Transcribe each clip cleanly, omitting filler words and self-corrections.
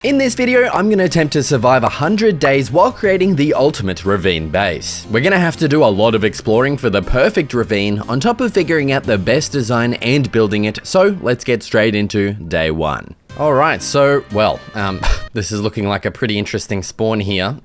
In this video, I'm going to attempt to survive 100 days while creating the ultimate ravine base. We're going to have to do a lot of exploring for the perfect ravine, on top of figuring out the best design and building it, so let's get straight into day one. Alright, so, well, this is looking like a pretty interesting spawn here.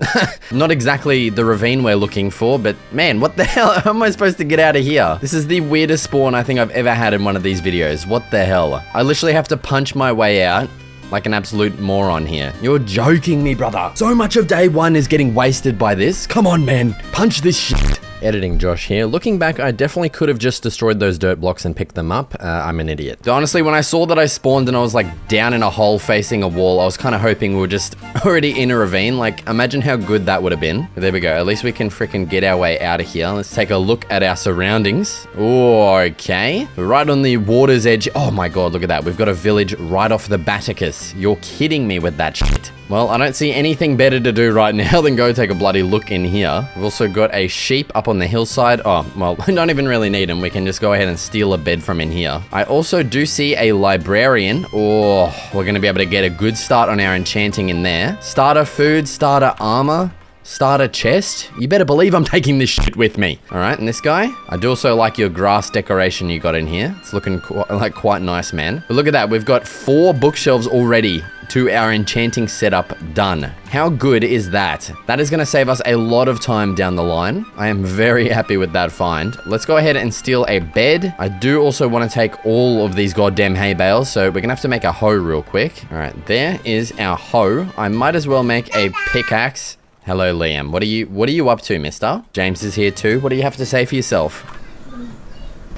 Not exactly the ravine we're looking for, but man, what the hell? How am I supposed to get out of here? This is the weirdest spawn I think I've ever had in one of these videos. What the hell? I literally have to punch my way out like an absolute moron here. You're joking me, brother. So much of day one is getting wasted by this. Come on, man. Punch this shit. Editing Josh here. Looking back, I definitely could have just destroyed those dirt blocks and picked them up. I'm an idiot. Honestly, when I saw that I spawned and I was like down in a hole facing a wall, I was kind of hoping we were just already in a ravine. Like, imagine how good that would have been. But there we go. At least we can freaking get our way out of here. Let's take a look at our surroundings. Oh, okay. We're right on the water's edge. Oh my god, look at that. We've got a village right off the Baticus. You're kidding me with that shit. Well, I don't see anything better to do right now than go take a bloody look in here. We've also got a sheep up on the hillside. Oh, well, we don't even really need them. We can just go ahead and steal a bed from in here. I also do see a librarian. Oh, we're going to be able to get a good start on our enchanting in there. Starter food, starter armor. Starter chest? You better believe I'm taking this shit with me. All right, and this guy? I do also like your grass decoration you got in here. It's looking quite nice, man. But look at that. We've got 4 bookshelves already to our enchanting setup done. How good is that? That is going to save us a lot of time down the line. I am very happy with that find. Let's go ahead and steal a bed. I do also want to take all of these goddamn hay bales, so we're going to have to make a hoe real quick. All right, there is our hoe. I might as well make a pickaxe. Hello, Liam. What are you up to, mister? James is here too. What do you have to say for yourself?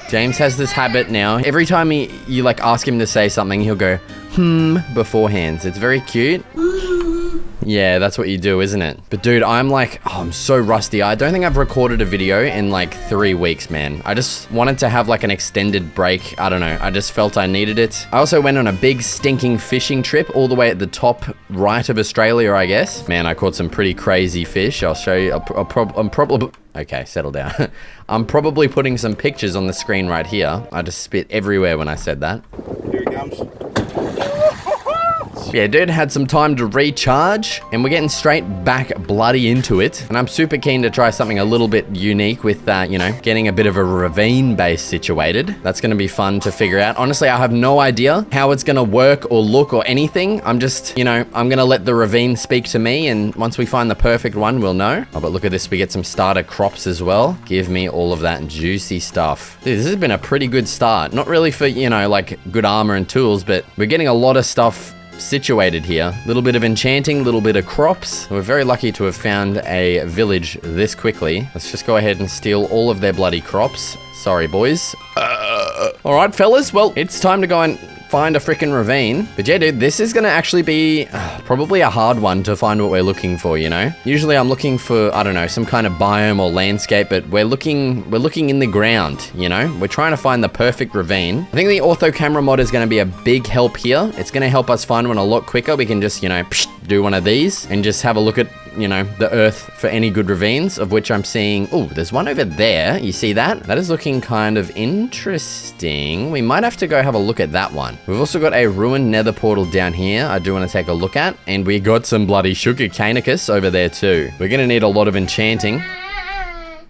James has this habit now. Every time you like ask him to say something, he'll go, beforehand. It's very cute. Yeah, that's what you do, isn't it? But dude, I'm so rusty. I don't think I've recorded a video in like 3 weeks, man. I just wanted to have like an extended break. I don't know. I just felt I needed it. I also went on a big stinking fishing trip all the way at the top right of Australia, I guess. Man, I caught some pretty crazy fish. I'll show you. I'm probably... Okay, settle down. I'm probably putting some pictures on the screen right here. I just spit everywhere when I said that. Here it comes. Yeah, dude, had some time to recharge, and we're getting straight back bloody into it. And I'm super keen to try something a little bit unique with, you know, getting a bit of a ravine base situated. That's going to be fun to figure out. Honestly, I have no idea how it's going to work or look or anything. I'm just, you know, I'm going to let the ravine speak to me, and once we find the perfect one, we'll know. Oh, but look at this. We get some starter crops as well. Give me all of that juicy stuff. Dude, this has been a pretty good start. Not really for, you know, like good armor and tools, but we're getting a lot of stuff situated here. Little bit of enchanting, little bit of crops. We're very lucky to have found a village this quickly. Let's just go ahead and steal all of their bloody crops. Sorry, boys. All right, fellas. Well, it's time to go and find a freaking ravine. But yeah, dude, this is gonna actually be probably a hard one to find what we're looking for, you know? Usually I'm looking for, I don't know, some kind of biome or landscape, but we're looking in the ground, you know? We're trying to find the perfect ravine. I think the ortho camera mod is gonna be a big help here. It's gonna help us find one a lot quicker. We can just, you know, do one of these and just have a look at, you know, the earth for any good ravines, of which I'm seeing, oh, there's one over there. You see that? That is looking kind of interesting. We might have to go have a look at that one. We've also got a ruined nether portal down here I do want to take a look at, and we got some bloody sugar canicus over there too. We're gonna need a lot of enchanting.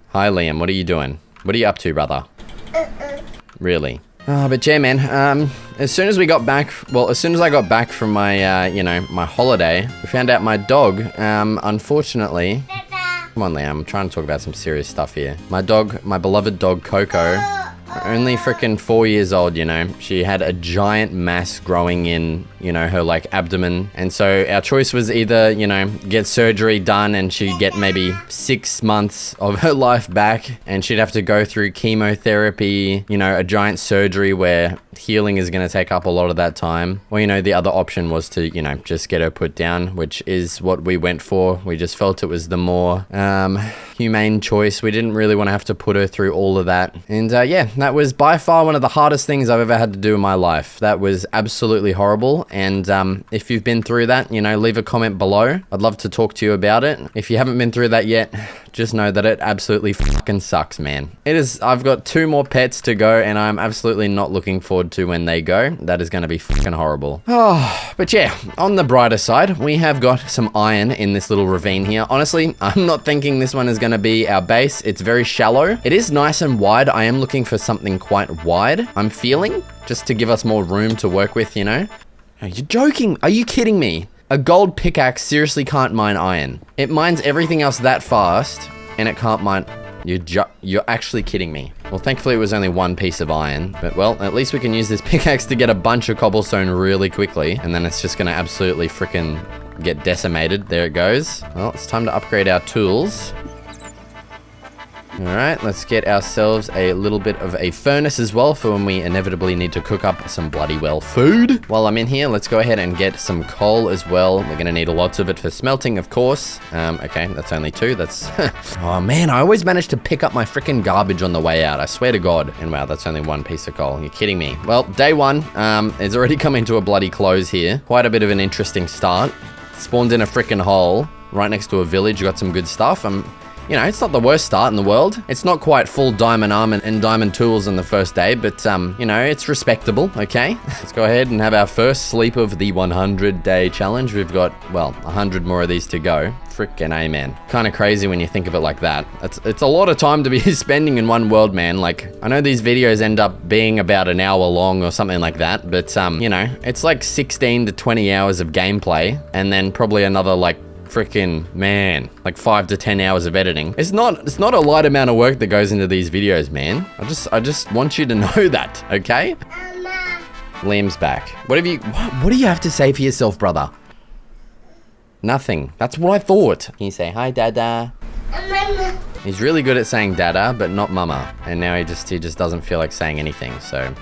Hi, Liam. What are you doing? What are you up to, brother? Really? Oh, but yeah, man, as soon as I got back from my, you know, my holiday, we found out my dog, unfortunately... Come on, Liam, I'm trying to talk about some serious stuff here. My dog, my beloved dog, Coco, only freaking 4 years old, you know. She had a giant mass growing in, you know, her, like, abdomen. And so our choice was either, you know, get surgery done and she'd get maybe 6 months of her life back, and she'd have to go through chemotherapy, you know, a giant surgery where healing is going to take up a lot of that time. Or, you know, the other option was to, you know, just get her put down, which is what we went for. We just felt it was the more humane choice. We didn't really want to have to put her through all of that. And yeah, that was by far one of the hardest things I've ever had to do in my life. That was absolutely horrible. And if you've been through that, you know, leave a comment below. I'd love to talk to you about it. If you haven't been through that yet, just know that it absolutely fucking sucks, man. I've got 2 more pets to go, and I'm absolutely not looking forward to when they go. That is going to be fucking horrible. Oh, but yeah, on the brighter side, we have got some iron in this little ravine here. Honestly, I'm not thinking this one is going to be our base. It's very shallow. It is nice and wide. I am looking for something quite wide, I'm feeling, just to give us more room to work with, you know? Are you joking? Are you kidding me? A gold pickaxe seriously can't mine iron. It mines everything else that fast, and it can't mine... You're actually kidding me. Well, thankfully it was only 1 piece of iron, but well, at least we can use this pickaxe to get a bunch of cobblestone really quickly, and then it's just gonna absolutely frickin' get decimated. There it goes. Well, it's time to upgrade our tools. Alright, let's get ourselves a little bit of a furnace as well for when we inevitably need to cook up some bloody well food. While I'm in here, let's go ahead and get some coal as well. We're gonna need lots of it for smelting, of course. Okay, that's only 2. That's... oh man, I always manage to pick up my freaking garbage on the way out. I swear to God. And wow, that's only 1 piece of coal. You're kidding me. Well, day 1 is already coming to a bloody close here. Quite a bit of an interesting start. Spawned in a freaking hole right next to a village. Got some good stuff. You know, it's not the worst start in the world. It's not quite full diamond armor and diamond tools on the first day, but, you know, it's respectable, okay? Let's go ahead and have our first sleep of the 100-day challenge. We've got, well, 100 more of these to go. Frickin' amen. Kind of crazy when you think of it like that. It's a lot of time to be spending in one world, man. Like, I know these videos end up being about an hour long or something like that, but, you know, it's like 16 to 20 hours of gameplay, and then probably another, like, freaking man, like 5 to 10 hours of editing. It's not a light amount of work that goes into these videos, man. I just want you to know that, okay? Mama. Liam's back. What do you have to say for yourself, brother? Nothing. That's what I thought. Can you say hi, Dada? Mama. He's really good at saying Dada, but not Mama. And now he just doesn't feel like saying anything, so...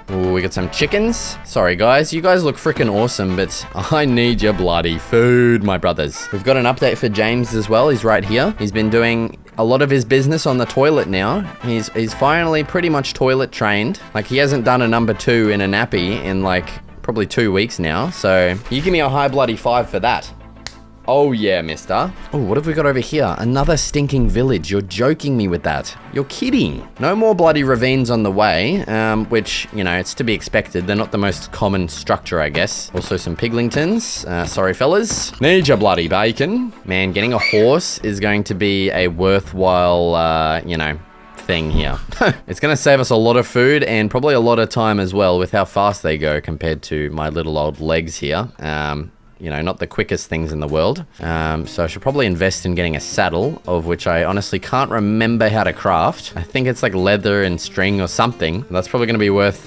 Ooh, we got some chickens. Sorry, guys. You guys look freaking awesome, but I need your bloody food, my brothers. We've got an update for James as well. He's right here. He's been doing a lot of his business on the toilet now. He's finally pretty much toilet trained. Like, he hasn't done a number 2 in a nappy in, like, probably 2 weeks now. So, you give me a high bloody 5 for that. Oh yeah, mister. Oh, what have we got over here? Another stinking village. You're joking me with that. You're kidding. No more bloody ravines on the way, which, you know, it's to be expected. They're not the most common structure, I guess. Also some piglingtons. Sorry, fellas. Need your bloody bacon. Man, getting a horse is going to be a worthwhile, you know, thing here. It's going to save us a lot of food and probably a lot of time as well with how fast they go compared to my little old legs here. You know, not the quickest things in the world. So I should probably invest in getting a saddle, of which I honestly can't remember how to craft. I think it's like leather and string or something. That's probably going to be worth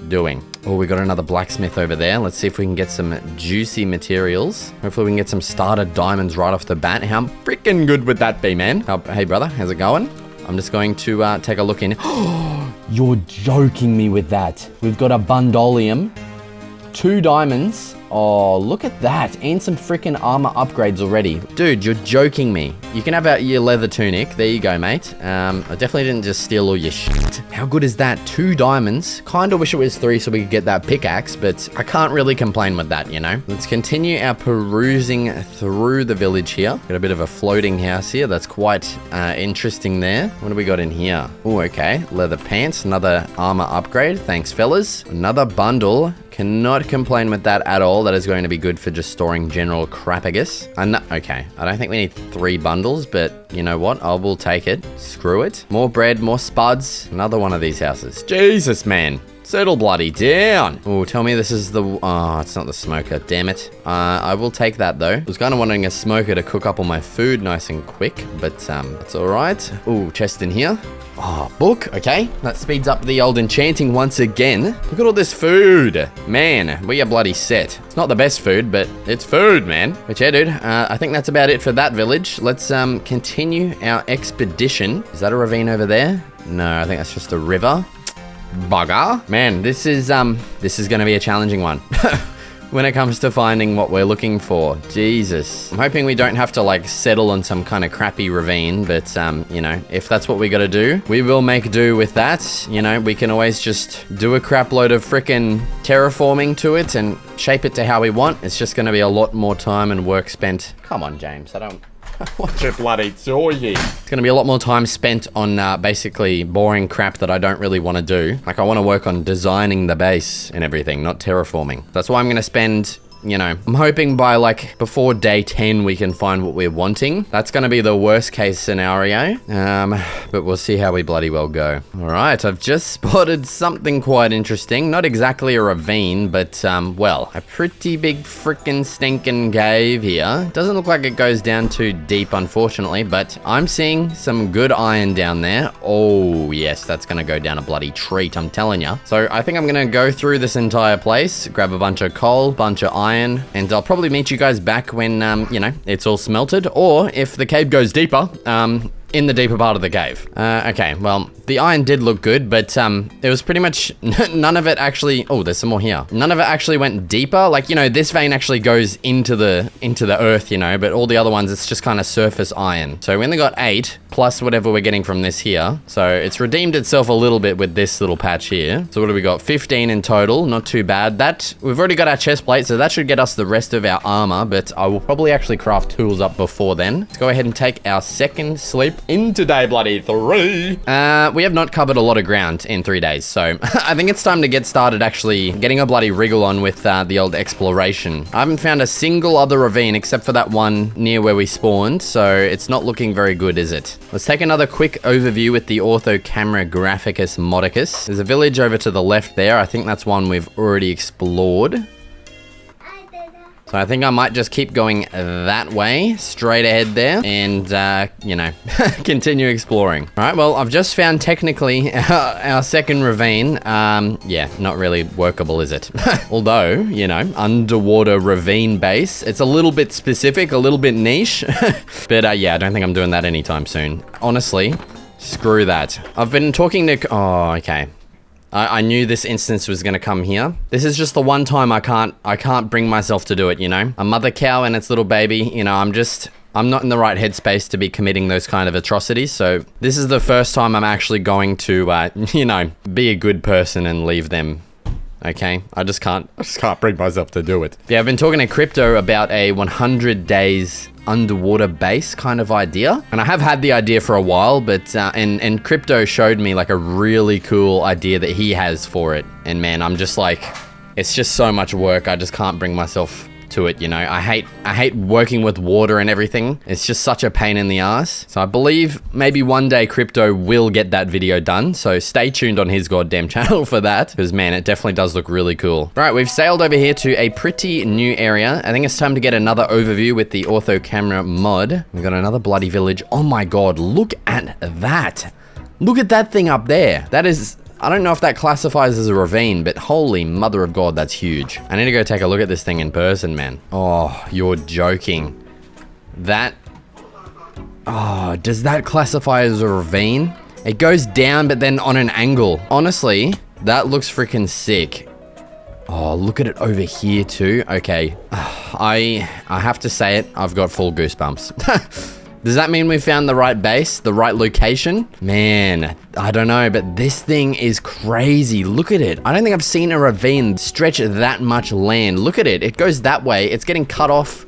doing. Oh, we got another blacksmith over there. Let's see if we can get some juicy materials. Hopefully we can get some starter diamonds right off the bat. How freaking good would that be, man? Hey, brother, how's it going? I'm just going to take a look in. Oh, you're joking me with that. We've got a bundolium, 2 diamonds. Oh, look at that. And some freaking armor upgrades already. Dude, you're joking me. You can have your leather tunic. There you go, mate. I definitely didn't just steal all your shit. How good is that? 2 diamonds. Kinda wish it was 3 so we could get that pickaxe, but I can't really complain with that, you know? Let's continue our perusing through the village here. Got a bit of a floating house here. That's quite interesting there. What do we got in here? Oh, okay. Leather pants. Another armor upgrade. Thanks, fellas. Another bundle. Cannot complain with that at all. That is going to be good for just storing general crap, I guess. Okay, I don't think we need 3 bundles, but you know what? I will take it. Screw it. More bread, more spuds. Another one of these houses. Jesus, man. Settle bloody down. Oh, tell me this is the... Oh, it's not the smoker. Damn it. I will take that, though. I was kind of wanting a smoker to cook up all my food nice and quick, but it's all right. Oh, chest in here. Oh, book. Okay. That speeds up the old enchanting once again. Look at all this food. Man, we are bloody set. It's not the best food, but it's food, man. But yeah, dude, I think that's about it for that village. Let's continue our expedition. Is that a ravine over there? No, I think that's just a river. Bugger. Man, this is gonna be a challenging one. When it comes to finding what we're looking for. Jesus. I'm hoping we don't have to, like, settle on some kind of crappy ravine, but, you know, if that's what we gotta do, we will make do with that. You know, we can always just do a crap load of frickin' terraforming to it and shape it to how we want. It's just gonna be a lot more time and work spent. Come on, James. What you bloody doing? It's gonna be a lot more time spent on basically boring crap that I don't really want to do. Like, I want to work on designing the base and everything, not terraforming. That's why I'm gonna spend, you know, I'm hoping by like before day 10 we can find what we're wanting. That's gonna be the worst case scenario, but we'll see how we bloody well go. All right, I've just spotted something quite interesting. Not exactly a ravine, but well, a pretty big freaking stinking cave here. Doesn't look like it goes down too deep, unfortunately, but I'm seeing some good iron down there. Oh yes, that's gonna go down a bloody treat, I'm telling you. So I think I'm gonna go through this entire place, grab a bunch of coal, bunch of iron, and I'll probably meet you guys back when, you know, it's all smelted, or if the cave goes deeper, in the deeper part of the cave. Okay, well, the iron did look good, but it was pretty much none of it actually. Oh, there's some more here. None of it actually went deeper. Like, you know, this vein actually goes into the earth, you know, but all the other ones, it's just kind of surface iron. So we only got 8 plus whatever we're getting from this here. So it's redeemed itself a little bit with this little patch here. So what do we got? 15 in total. Not too bad. That we've already got our chest plate, so that should get us the rest of our armor. But I will probably actually craft tools up before then. Let's go ahead and take our second sleep into day bloody 3. We have not covered a lot of ground in 3 days, so I think it's time to get started actually getting a bloody wriggle on with the old exploration. I haven't found a single other ravine except for that one near where we spawned, so it's not looking very good, is it? Let's take another quick overview with the ortho camera graphicus modicus. There's a village over to the left there. I think that's one we've already explored. So I think I might just keep going that way, straight ahead there, and, you know, continue exploring. All right, well, I've just found technically our second ravine. Yeah, not really workable, is it? Although, you know, underwater ravine base. It's a little bit specific, a little bit niche. But, yeah, I don't think I'm doing that anytime soon. Honestly, screw that. I've been talking to... Oh, okay. I knew this instance was going to come here. This is just the one time I can't bring myself to do it, you know? A mother cow and its little baby, you know, I'm not in the right headspace to be committing those kind of atrocities. So this is the first time I'm actually going to, you know, be a good person and leave them. Okay, I just can't bring myself to do it. Yeah, I've been talking to Crypto about a 100 days underwater base kind of idea, and I have had the idea for a while, but and Crypto showed me like a really cool idea that he has for it, and man, I'm just like, it's just so much work. I just can't bring myself to it, you know. I hate working with water and everything. It's just such a pain in the ass. So I believe maybe one day Crypto will get that video done, so stay tuned on his goddamn channel for that, because man, it definitely does look really cool. Right, we've sailed over here to a pretty new area. I think it's time to get another overview with the ortho camera mod. We've got another bloody village. Oh my god, look at that. Look at that thing up there. That is... I don't know if that classifies as a ravine, but holy mother of God, that's huge. I need to go take a look at this thing in person, man. Oh, you're joking. That... Oh, does that classify as a ravine? It goes down, but then on an angle. Honestly, that looks freaking sick. Oh, look at it over here too. Okay. I have to say it, I've got full goosebumps. Does that mean we found the right base, the right location? Man, I don't know, but this thing is crazy. Look at it. I don't think I've seen a ravine stretch that much land. Look at it. It goes that way. It's getting cut off.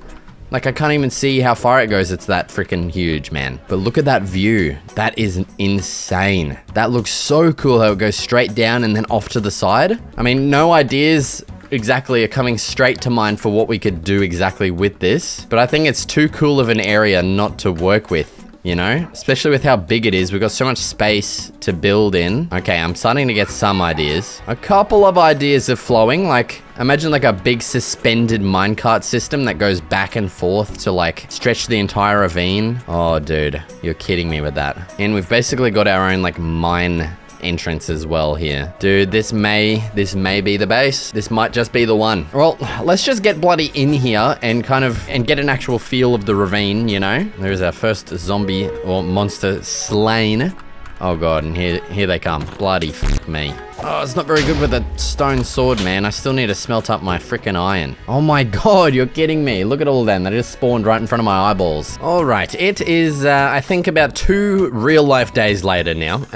Like, I can't even see how far it goes. It's that freaking huge, man. But look at that view. That is insane. That looks so cool how it goes straight down and then off to the side. I mean, no ideas exactly are coming straight to mind for what we could do exactly with this, but I think it's too cool of an area not to work with, you know, especially with how big it is. We've got so much space to build in. Okay, I'm starting to get some ideas. A couple of ideas are flowing. Like, imagine like a big suspended minecart system that goes back and forth to like stretch the entire ravine. Oh dude, you're kidding me with that. And we've basically got our own like mine entrance as well here. Dude, this may be the base. This might just be the one. Well, let's just get bloody in here and get an actual feel of the ravine, you know? There's our first zombie or monster slain. Oh god, and here they come. Bloody f me. Oh, it's not very good with a stone sword, man. I still need to smelt up my freaking iron. Oh my god, you're kidding me. Look at all of them. They just spawned right in front of my eyeballs. All right, it is, I think about 2 real-life days later now.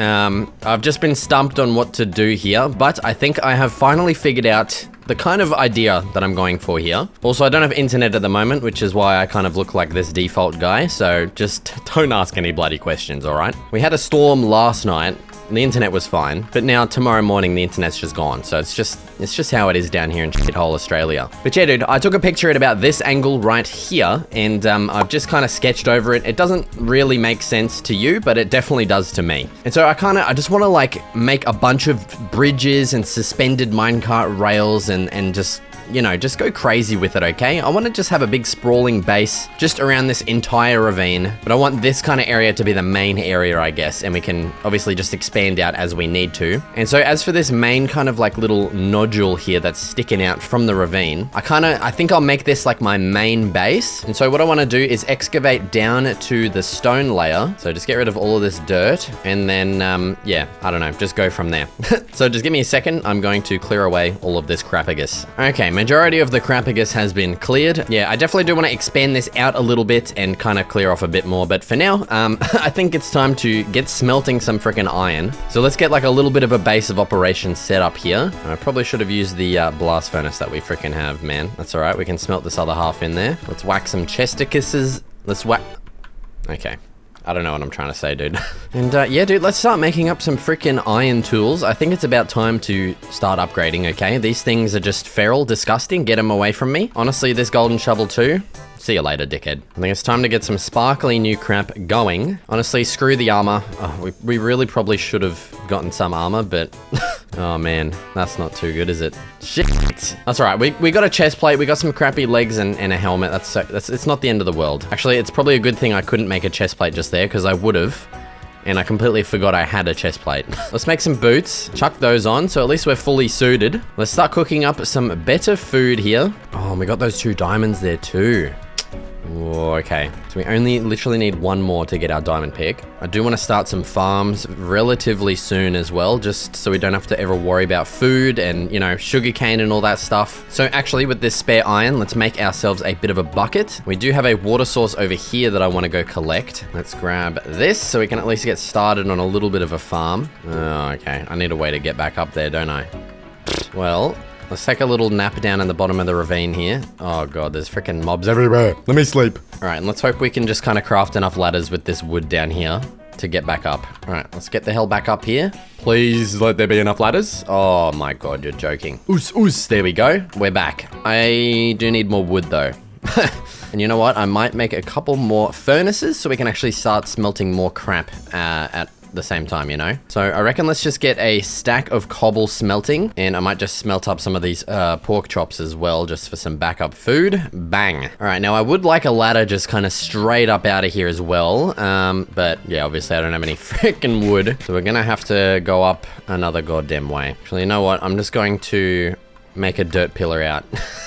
I've just been stumped on what to do here, but I think I have finally figured out the kind of idea that I'm going for here. Also, I don't have internet at the moment, which is why I kind of look like this default guy, so just don't ask any bloody questions, all right? We had a storm last night. The internet was fine, but now tomorrow morning the internet's just gone, so it's just how it is down here in shithole Australia. But yeah, dude, I took a picture at about this angle right here, and I've just kind of sketched over it. It doesn't really make sense to you, but it definitely does to me. And so I just want to like make a bunch of bridges and suspended minecart rails and just, you know, just go crazy with it, okay? I want to just have a big sprawling base just around this entire ravine, but I want this kind of area to be the main area, I guess, and we can obviously just expand out as we need to. And so as for this main kind of like little nodule here that's sticking out from the ravine, I think I'll make this like my main base. And so what I want to do is excavate down to the stone layer. So just get rid of all of this dirt and then, yeah, I don't know, just go from there. So just give me a second. I'm going to clear away all of this crapagus. Okay, majority of the crapagus has been cleared. Yeah, I definitely do want to expand this out a little bit and kind of clear off a bit more, but for now, I think it's time to get smelting some freaking iron. So let's get like a little bit of a base of operations set up here. I probably should have used the blast furnace that we freaking have, man. That's all right, we can smelt this other half in there. Let's whack some chesticuses. Let's whack... Okay. I don't know what I'm trying to say, dude. And yeah, dude, let's start making up some freaking iron tools. I think it's about time to start upgrading, okay? These things are just feral, disgusting. Get them away from me. Honestly, this golden shovel too. See you later, dickhead. I think it's time to get some sparkly new crap going. Honestly, screw the armor. Oh, we really probably should have gotten some armor, but... oh man, that's not too good, is it? Shit. That's all right. We got a chest plate. We got some crappy legs and a helmet. It's not the end of the world. Actually, it's probably a good thing I couldn't make a chest plate just there, because I would have. And I completely forgot I had a chest plate. Let's make some boots, chuck those on, so at least we're fully suited. Let's start cooking up some better food here. Oh, we got those 2 diamonds there too. Whoa, okay, so we only literally need 1 more to get our diamond pick. I do want to start some farms relatively soon as well, just so we don't have to ever worry about food and, you know, sugarcane and all that stuff. So actually with this spare iron, let's make ourselves a bit of a bucket. We do have a water source over here that I want to go collect. Let's grab this so we can at least get started on a little bit of a farm. Oh, okay, I need a way to get back up there, don't I? Well... let's take a little nap down in the bottom of the ravine here. Oh god, there's freaking mobs everywhere. Let me sleep. All right, and let's hope we can just kind of craft enough ladders with this wood down here to get back up. All right, let's get the hell back up here. Please let there be enough ladders. Oh my god, you're joking. Oos, there we go. We're back. I do need more wood though. And you know what? I might make a couple more furnaces so we can actually start smelting more crap at the same time, you know? So I reckon let's just get a stack of cobble smelting, and I might just smelt up some of these pork chops as well, just for some backup food. Bang. All right, now I would like a ladder just kind of straight up out of here as well, but yeah, obviously I don't have any freaking wood, so we're gonna have to go up another goddamn way. Actually, you know what? I'm just going to make a dirt pillar out.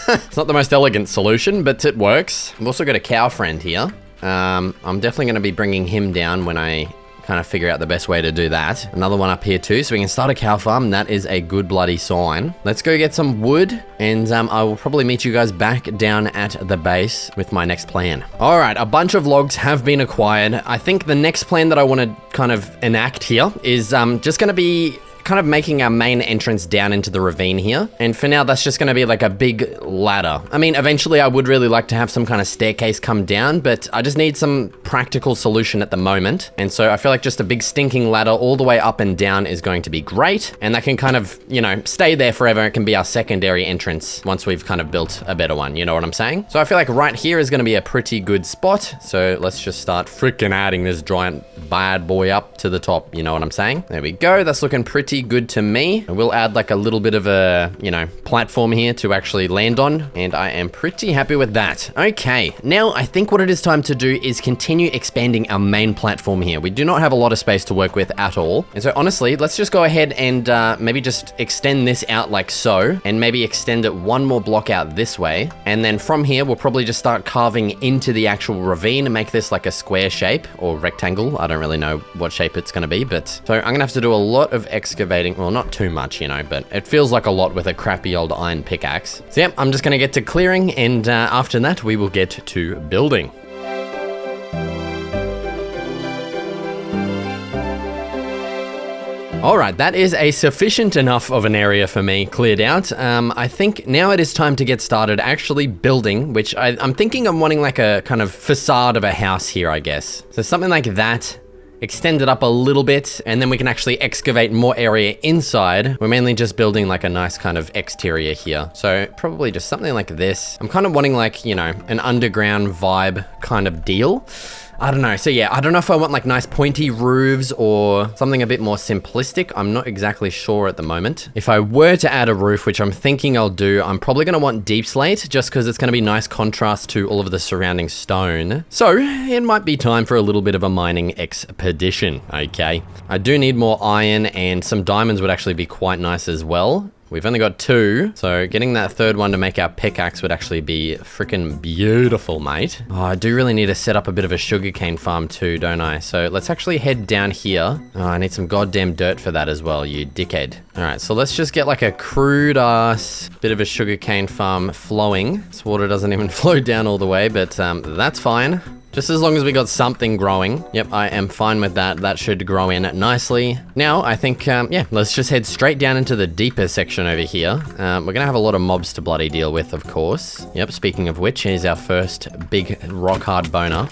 It's not the most elegant solution, but it works. I've also got a cow friend here. I'm definitely gonna be bringing him down when I kind of figure out the best way to do that. Another one up here too, so we can start a cow farm. That is a good bloody sign. Let's go get some wood, and I will probably meet you guys back down at the base with my next plan. All right, a bunch of logs have been acquired. I think the next plan that I want to kind of enact here is just going to be kind of making our main entrance down into the ravine here. And for now, that's just gonna be like a big ladder. I mean, eventually I would really like to have some kind of staircase come down, but I just need some practical solution at the moment. And so I feel like just a big stinking ladder all the way up and down is going to be great. And that can kind of, you know, stay there forever. It can be our secondary entrance once we've kind of built a better one, you know what I'm saying? So I feel like right here is gonna be a pretty good spot. So let's just start freaking adding this giant bad boy up to the top, you know what I'm saying? There we go, that's looking pretty good to me. And we'll add like a little bit of a, you know, platform here to actually land on, and I am pretty happy with that. Okay, now I think what it is time to do is continue expanding our main platform here. We do not have a lot of space to work with at all, and so honestly, let's just go ahead and maybe just extend this out like so, and maybe extend it 1 more block out this way, and then from here we'll probably just start carving into the actual ravine and make this like a square shape or rectangle. I don't really know what shape it's going to be, but so I'm gonna have to do a lot of excavation excavating. Well, not too much, you know, but it feels like a lot with a crappy old iron pickaxe. So yeah, I'm just gonna get to clearing, and after that, we will get to building. Alright, that is a sufficient enough of an area for me cleared out. I think now it is time to get started actually building, which I'm thinking I'm wanting like a kind of facade of a house here, I guess. So something like that, extend it up a little bit, and then we can actually excavate more area inside. We're mainly just building like a nice kind of exterior here. So probably just something like this. I'm kind of wanting like, you know, an underground vibe kind of deal. I don't know. So yeah, I don't know if I want like nice pointy roofs or something a bit more simplistic. I'm not exactly sure at the moment. If I were to add a roof, which I'm thinking I'll do, I'm probably going to want deep slate just because it's going to be nice contrast to all of the surrounding stone. So it might be time for a little bit of a mining expedition. Okay. I do need more iron, and some diamonds would actually be quite nice as well. We've only got 2, so getting that third one to make our pickaxe would actually be freaking beautiful, mate. Oh, I do really need to set up a bit of a sugarcane farm too, don't I? So let's actually head down here. Oh, I need some goddamn dirt for that as well, you dickhead. All right, so let's just get like a crude ass bit of a sugarcane farm flowing. This water doesn't even flow down all the way, but that's fine. Just as long as we got something growing. Yep, I am fine with that. That should grow in nicely. Now, I think, yeah, let's just head straight down into the deeper section over here. We're gonna have a lot of mobs to bloody deal with, of course. Yep, speaking of which, here's our first big rock hard boner.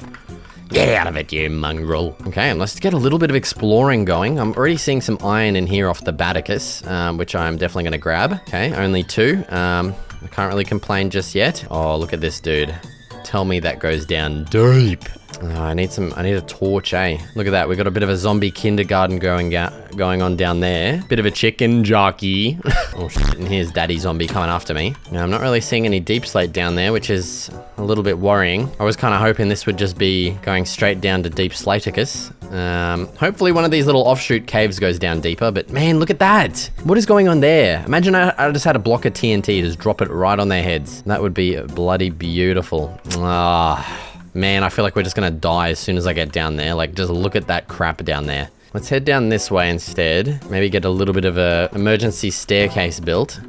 Get out of it, you mongrel. Okay, and let's get a little bit of exploring going. I'm already seeing some iron in here off the Baticus, which I'm definitely gonna grab. Okay, only 2. I can't really complain just yet. Oh, look at this dude. Tell me that goes down deep. Oh, I need a torch, eh? Look at that. We've got a bit of a zombie kindergarten going on down there. Bit of a chicken jockey. Oh shit, and here's daddy zombie coming after me. Now, I'm not really seeing any deep slate down there, which is a little bit worrying. I was kind of hoping this would just be going straight down to deep slaticus. Hopefully one of these little offshoot caves goes down deeper, but man, look at that. What is going on there? Imagine I just had a block of TNT, just drop it right on their heads. That would be bloody beautiful. Ah. Man, I feel like we're just gonna die as soon as I get down there. Like, just look at that crap down there. Let's head down this way instead. Maybe get a little bit of a emergency staircase built.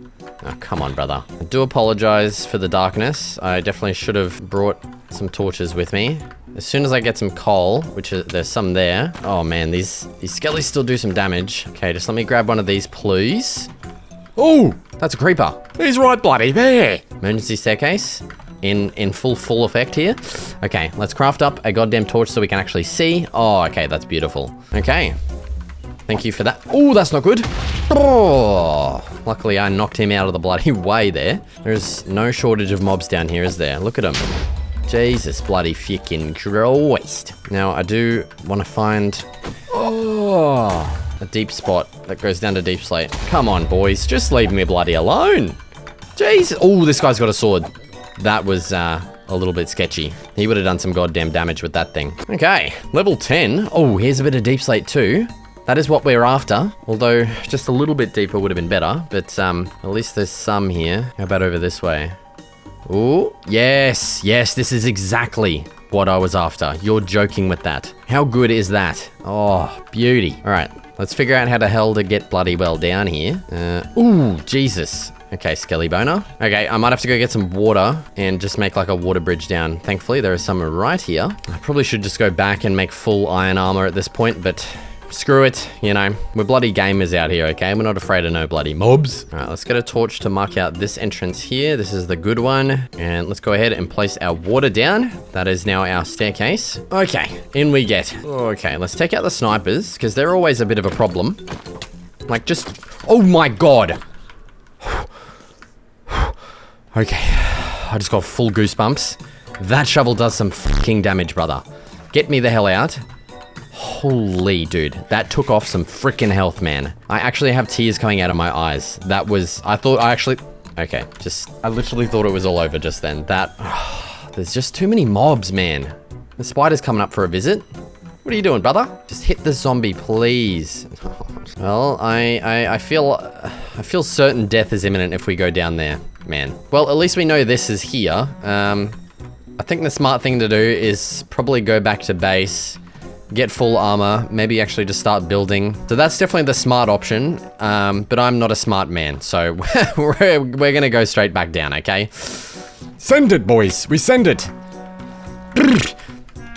Oh, come on, brother. I do apologize for the darkness. I definitely should have brought some torches with me. As soon as I get some coal, which there's some there. Oh man, these skellies still do some damage. Okay, just let me grab one of these, please. Oh, that's a creeper. He's right bloody there. Emergency staircase. In full effect here. Okay, let's craft up a goddamn torch so we can actually see. Oh, okay, that's beautiful. Okay. Thank you for that. Oh, that's not good. Oh, luckily I knocked him out of the bloody way there. There's no shortage of mobs down here, is there? Look at them. Jesus bloody fucking Christ. Now, I do want to find a deep spot that goes down to deep slate. Come on, boys. Just leave me bloody alone. Jesus. Oh, this guy's got a sword. That was a little bit sketchy. He would have done some goddamn damage with that thing. Okay, level 10. Oh, here's a bit of deep slate too. That is what we're after. Although, just a little bit deeper would have been better. But at least there's some here. How about over this way? Oh, yes. Yes, this is exactly what I was after. You're joking with that. How good is that? Oh, beauty. All right, let's figure out how the hell to get bloody well down here. Ooh, Jesus. Okay, Skelly Boner. Okay, I might have to go get some water and just make like a water bridge down. Thankfully, there is some right here. I probably should just go back and make full iron armor at this point, but screw it, you know. We're bloody gamers out here, okay? We're not afraid of no bloody mobs. All right, let's get a torch to mark out this entrance here. This is the good one. And let's go ahead and place our water down. That is now our staircase. Okay, in we get. Okay, let's take out the snipers, because they're always a bit of a problem. Like, just... Oh my god! Okay, I just got full goosebumps. That shovel does some fucking damage, brother. Get me the hell out. Holy dude, that took off some freaking health, man. I actually have tears coming out of my eyes. That was, I literally thought it was all over just then. There's just too many mobs, man. The spider's coming up for a visit. What are you doing, brother? Just hit the zombie, please. Well, I feel certain death is imminent if we go down there, man. Well, at least we know this is here. I think the smart thing to do is probably go back to base, get full armor, maybe actually just start building. So that's definitely the smart option, but I'm not a smart man, so we're gonna go straight back down, okay? Send it, boys. We send it.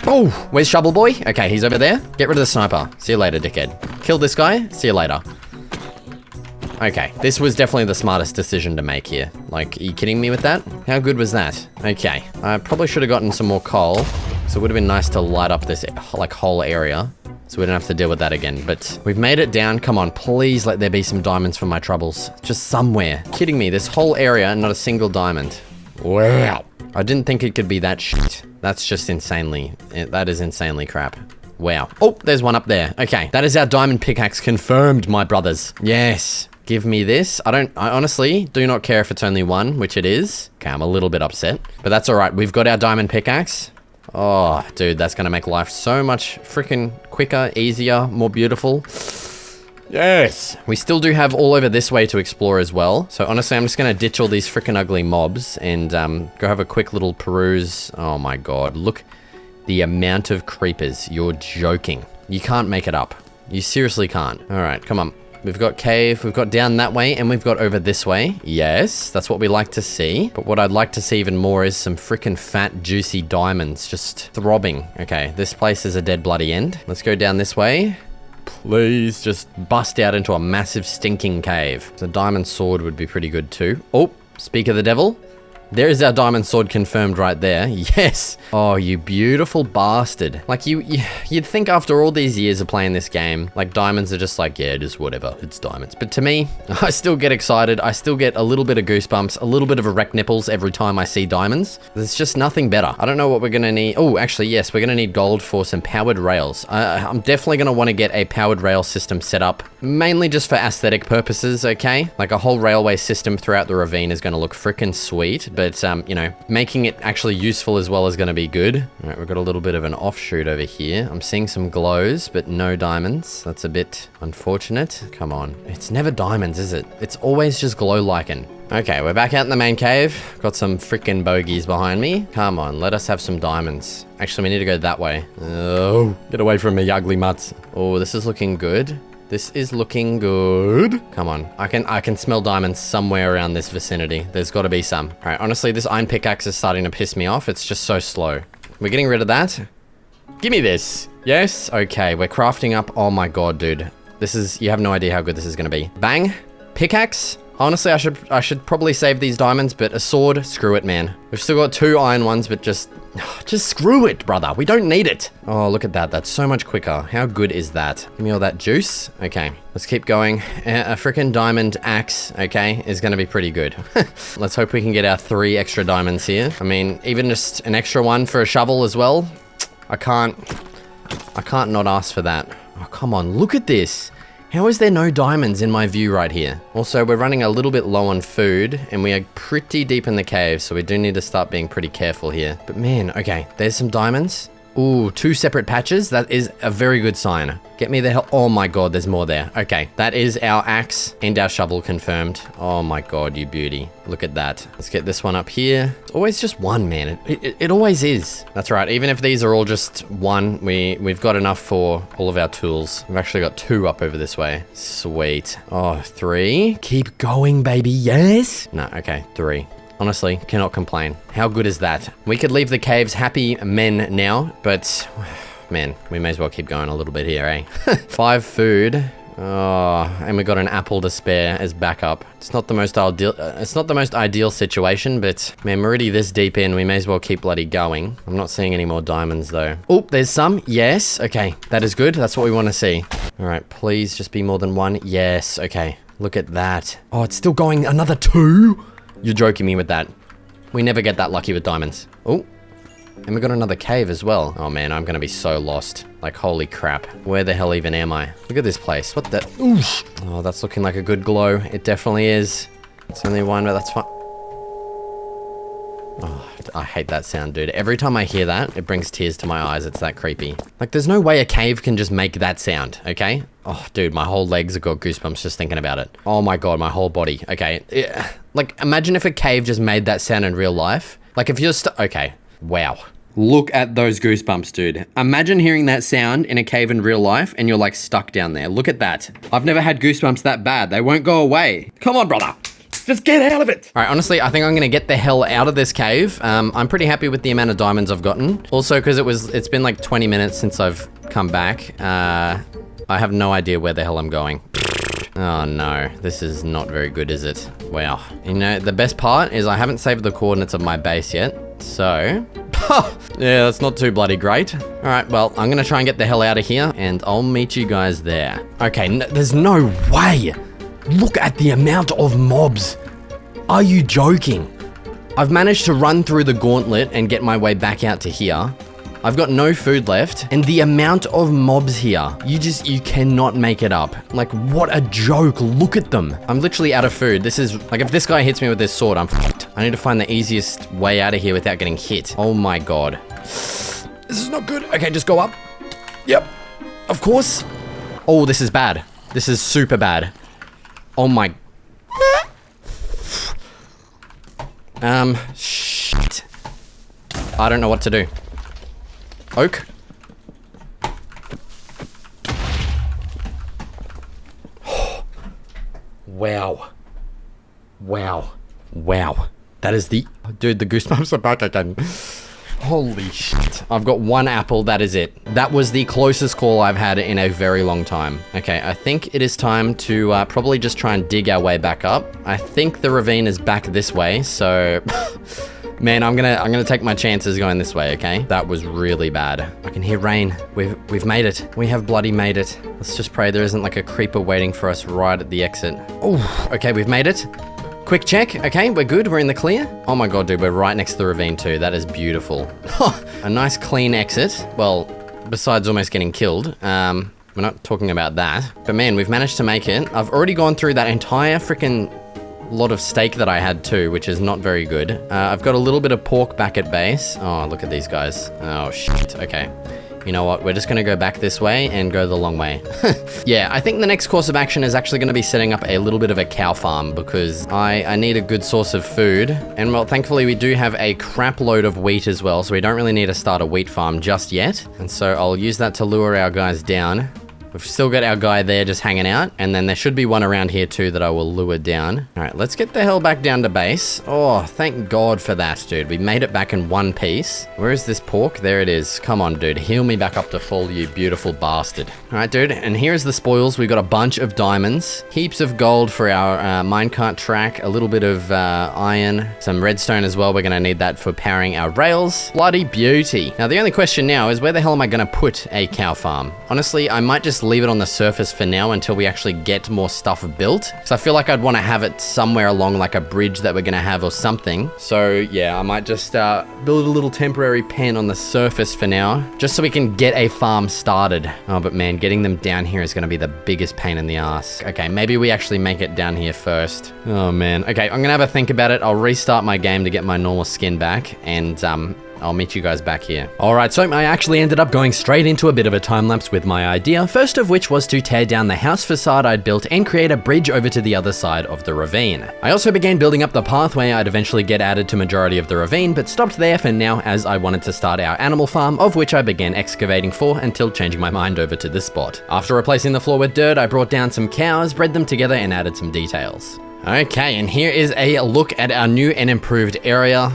Oh, where's Shovel Boy? Okay, he's over there. Get rid of the sniper. See you later, dickhead. Kill this guy. See you later. Okay, this was definitely the smartest decision to make here. Like, are you kidding me with that? How good was that? Okay, I probably should have gotten some more coal, so it would have been nice to light up this, like, whole area, so we don't have to deal with that again. But we've made it down. Come on, please let there be some diamonds for my troubles. Just somewhere. Kidding me, this whole area, not a single diamond. Wow. I didn't think it could be that shit. That's just insanely, that is insanely crap. Wow. Oh, there's one up there. Okay, that is our diamond pickaxe confirmed, my brothers. Yes. Give me this. I honestly do not care if it's only one, which it is. Okay, I'm a little bit upset, but that's all right. We've got our diamond pickaxe. Oh, dude, that's gonna make life so much freaking quicker, easier, more beautiful. Yes. We still do have all over this way to explore as well. So honestly, I'm just gonna ditch all these freaking ugly mobs and go have a quick little peruse. Oh my God, look the amount of creepers. You're joking. You can't make it up. You seriously can't. All right, come on. We've got cave, we've got down that way, and we've got over this way. Yes, that's what we like to see. But what I'd like to see even more is some freaking fat, juicy diamonds just throbbing. Okay, this place is a dead bloody end. Let's go down this way. Please just bust out into a massive stinking cave. The diamond sword would be pretty good too. Oh, speak of the devil. There is our diamond sword confirmed right there. Yes. Oh, you beautiful bastard. Like you'd think after all these years of playing this game, like diamonds are just like, yeah, just whatever, it's diamonds. But to me, I still get excited. I still get a little bit of goosebumps, a little bit of erect nipples every time I see diamonds. There's just nothing better. I don't know what we're gonna need. Oh, actually, yes, we're gonna need gold for some powered rails. I'm definitely gonna wanna get a powered rail system set up, mainly just for aesthetic purposes, okay? Like a whole railway system throughout the ravine is gonna look freaking sweet. But, you know, making it actually useful as well is going to be good. All right, we've got a little bit of an offshoot over here. I'm seeing some glows, but no diamonds. That's a bit unfortunate. Come on. It's never diamonds, is it? It's always just glow lichen. Okay, we're back out in the main cave. Got some freaking bogeys behind me. Come on, let us have some diamonds. Actually, we need to go that way. Oh, get away from me, ugly mutts. Oh, this is looking good. This is looking good. Come on. I can smell diamonds somewhere around this vicinity. There's got to be some. All right, honestly, this iron pickaxe is starting to piss me off. It's just so slow. We're getting rid of that. Give me this. Yes? Okay, we're crafting up. Oh my God, dude. This is, you have no idea how good this is going to be. Bang. Pickaxe. Honestly, I should probably save these diamonds, but a sword, screw it, man. We've still got 2 iron ones, but just screw it, brother. We don't need it. Oh, look at that. That's so much quicker. How good is that? Give me all that juice. Okay, let's keep going. A freaking diamond axe, okay, is going to be pretty good. Let's hope we can get our 3 extra diamonds here. I mean, even just an extra one for a shovel as well. I can't not ask for that. Oh, come on. Look at this. How is there no diamonds in my view right here? Also, we're running a little bit low on food, and we are pretty deep in the cave, so we do need to start being pretty careful here. But man, okay, there's some diamonds. Ooh, 2 separate patches. That is a very good sign. Get me the hell. Oh my God, there's more there. Okay, that is our axe and our shovel confirmed. Oh my God, you beauty. Look at that. Let's get this one up here. It's always just one, man. It always is. That's right. Even if these are all just one, we've got enough for all of our tools. We've actually got 2 up over this way. Sweet. Oh, 3. Keep going, baby. Yes. No, okay, 3. Honestly, cannot complain. How good is that? We could leave the caves happy men now, but man, we may as well keep going a little bit here, eh? 5 food. Oh, and we got an apple to spare as backup. It's not the most ideal situation, but man, we're already this deep in. We may as well keep bloody going. I'm not seeing any more diamonds though. Oh, there's some. Yes. Okay, that is good. That's what we want to see. All right, please just be more than 1. Yes. Okay. Look at that. Oh, it's still going. Another 2. You're joking me with that. We never get that lucky with diamonds. Oh, and we got another cave as well. Oh man, I'm gonna be so lost. Like, holy crap. Where the hell even am I? Look at this place. What the? Oof. Oh, that's looking like a good glow. It definitely is. It's only 1, but that's fine. Oh, I hate that sound, dude. Every time I hear that, it brings tears to my eyes. It's that creepy. Like, there's no way a cave can just make that sound, okay? Oh, dude, my whole legs have got goosebumps just thinking about it. Oh my God, my whole body. Okay, like, imagine if a cave just made that sound in real life. Like, if you're okay, wow. Look at those goosebumps, dude. Imagine hearing that sound in a cave in real life and you're like stuck down there. Look at that. I've never had goosebumps that bad. They won't go away. Come on, brother. Just get out of it. All right, honestly, I think I'm gonna get the hell out of this cave. I'm pretty happy with the amount of diamonds I've gotten. Also, because it's been like 20 minutes since I've come back. I have no idea where the hell I'm going. Oh no, this is not very good, is it? Wow. You know, the best part is I haven't saved the coordinates of my base yet, so... yeah, that's not too bloody great. All right, well, I'm gonna try and get the hell out of here, and I'll meet you guys there. Okay, there's no way. Look at the amount of mobs. Are you joking? I've managed to run through the gauntlet and get my way back out to here. I've got no food left, and the amount of mobs here, you cannot make it up. Like, what a joke, look at them. I'm literally out of food. This is, like, if this guy hits me with this sword, I'm fucked. I need to find the easiest way out of here without getting hit. Oh my god. This is not good. Okay, just go up. Yep, of course. Oh, this is bad. This is super bad. Oh my... shit. I don't know what to do. Oak? Wow. Wow. Wow. That is the... Dude, the goosebumps are back again. Holy shit. I've got one apple, that is it. That was the closest call I've had in a very long time. Okay, I think it is time to probably just try and dig our way back up. I think the ravine is back this way, so... Man, I'm gonna take my chances going this way, okay? That was really bad. I can hear rain. We've made it. We have bloody made it. Let's just pray there isn't like a creeper waiting for us right at the exit. Oh, okay, we've made it. Quick check. Okay, we're good. We're in the clear. Oh my god, dude, we're right next to the ravine too. That is beautiful. A nice clean exit. Well, besides almost getting killed. We're not talking about that. But man, we've managed to make it. I've already gone through that entire freaking lot of steak that I had too, which is not very good. I've got a little bit of pork back at base. Oh, look at these guys. Oh, shit. Okay. You know what? We're just going to go back this way and go the long way. Yeah, I think the next course of action is actually going to be setting up a little bit of a cow farm because I need a good source of food. And well, thankfully we do have a crap load of wheat as well, so we don't really need to start a wheat farm just yet. And so I'll use that to lure our guys down. We've still got our guy there just hanging out, and then there should be one around here too that I will lure down. All right, let's get the hell back down to base. Oh, thank God for that, dude. We made it back in one piece. Where is this pork? There it is. Come on, dude. Heal me back up to full, you beautiful bastard. All right, dude, and here's the spoils. We've got a bunch of diamonds, heaps of gold for our minecart track, a little bit of iron, some redstone as well. We're gonna need that for powering our rails. Bloody beauty. Now, the only question now is where the hell am I gonna put a cow farm? Honestly, I might just leave it on the surface for now until we actually get more stuff built. So I feel like I'd want to have it somewhere along like a bridge that we're going to have or something. So yeah, I might just build a little temporary pen on the surface for now, just so we can get a farm started. Oh, but man, getting them down here is going to be the biggest pain in the ass. Okay, maybe we actually make it down here first. Oh man. Okay, I'm going to have a think about it. I'll restart my game to get my normal skin back, and I'll meet you guys back here. Alright, so I actually ended up going straight into a bit of a time lapse with my idea, first of which was to tear down the house facade I'd built and create a bridge over to the other side of the ravine. I also began building up the pathway I'd eventually get added to majority of the ravine, but stopped there for now as I wanted to start our animal farm, of which I began excavating for until changing my mind over to this spot. After replacing the floor with dirt, I brought down some cows, bred them together, and added some details. Okay, and here is a look at our new and improved area.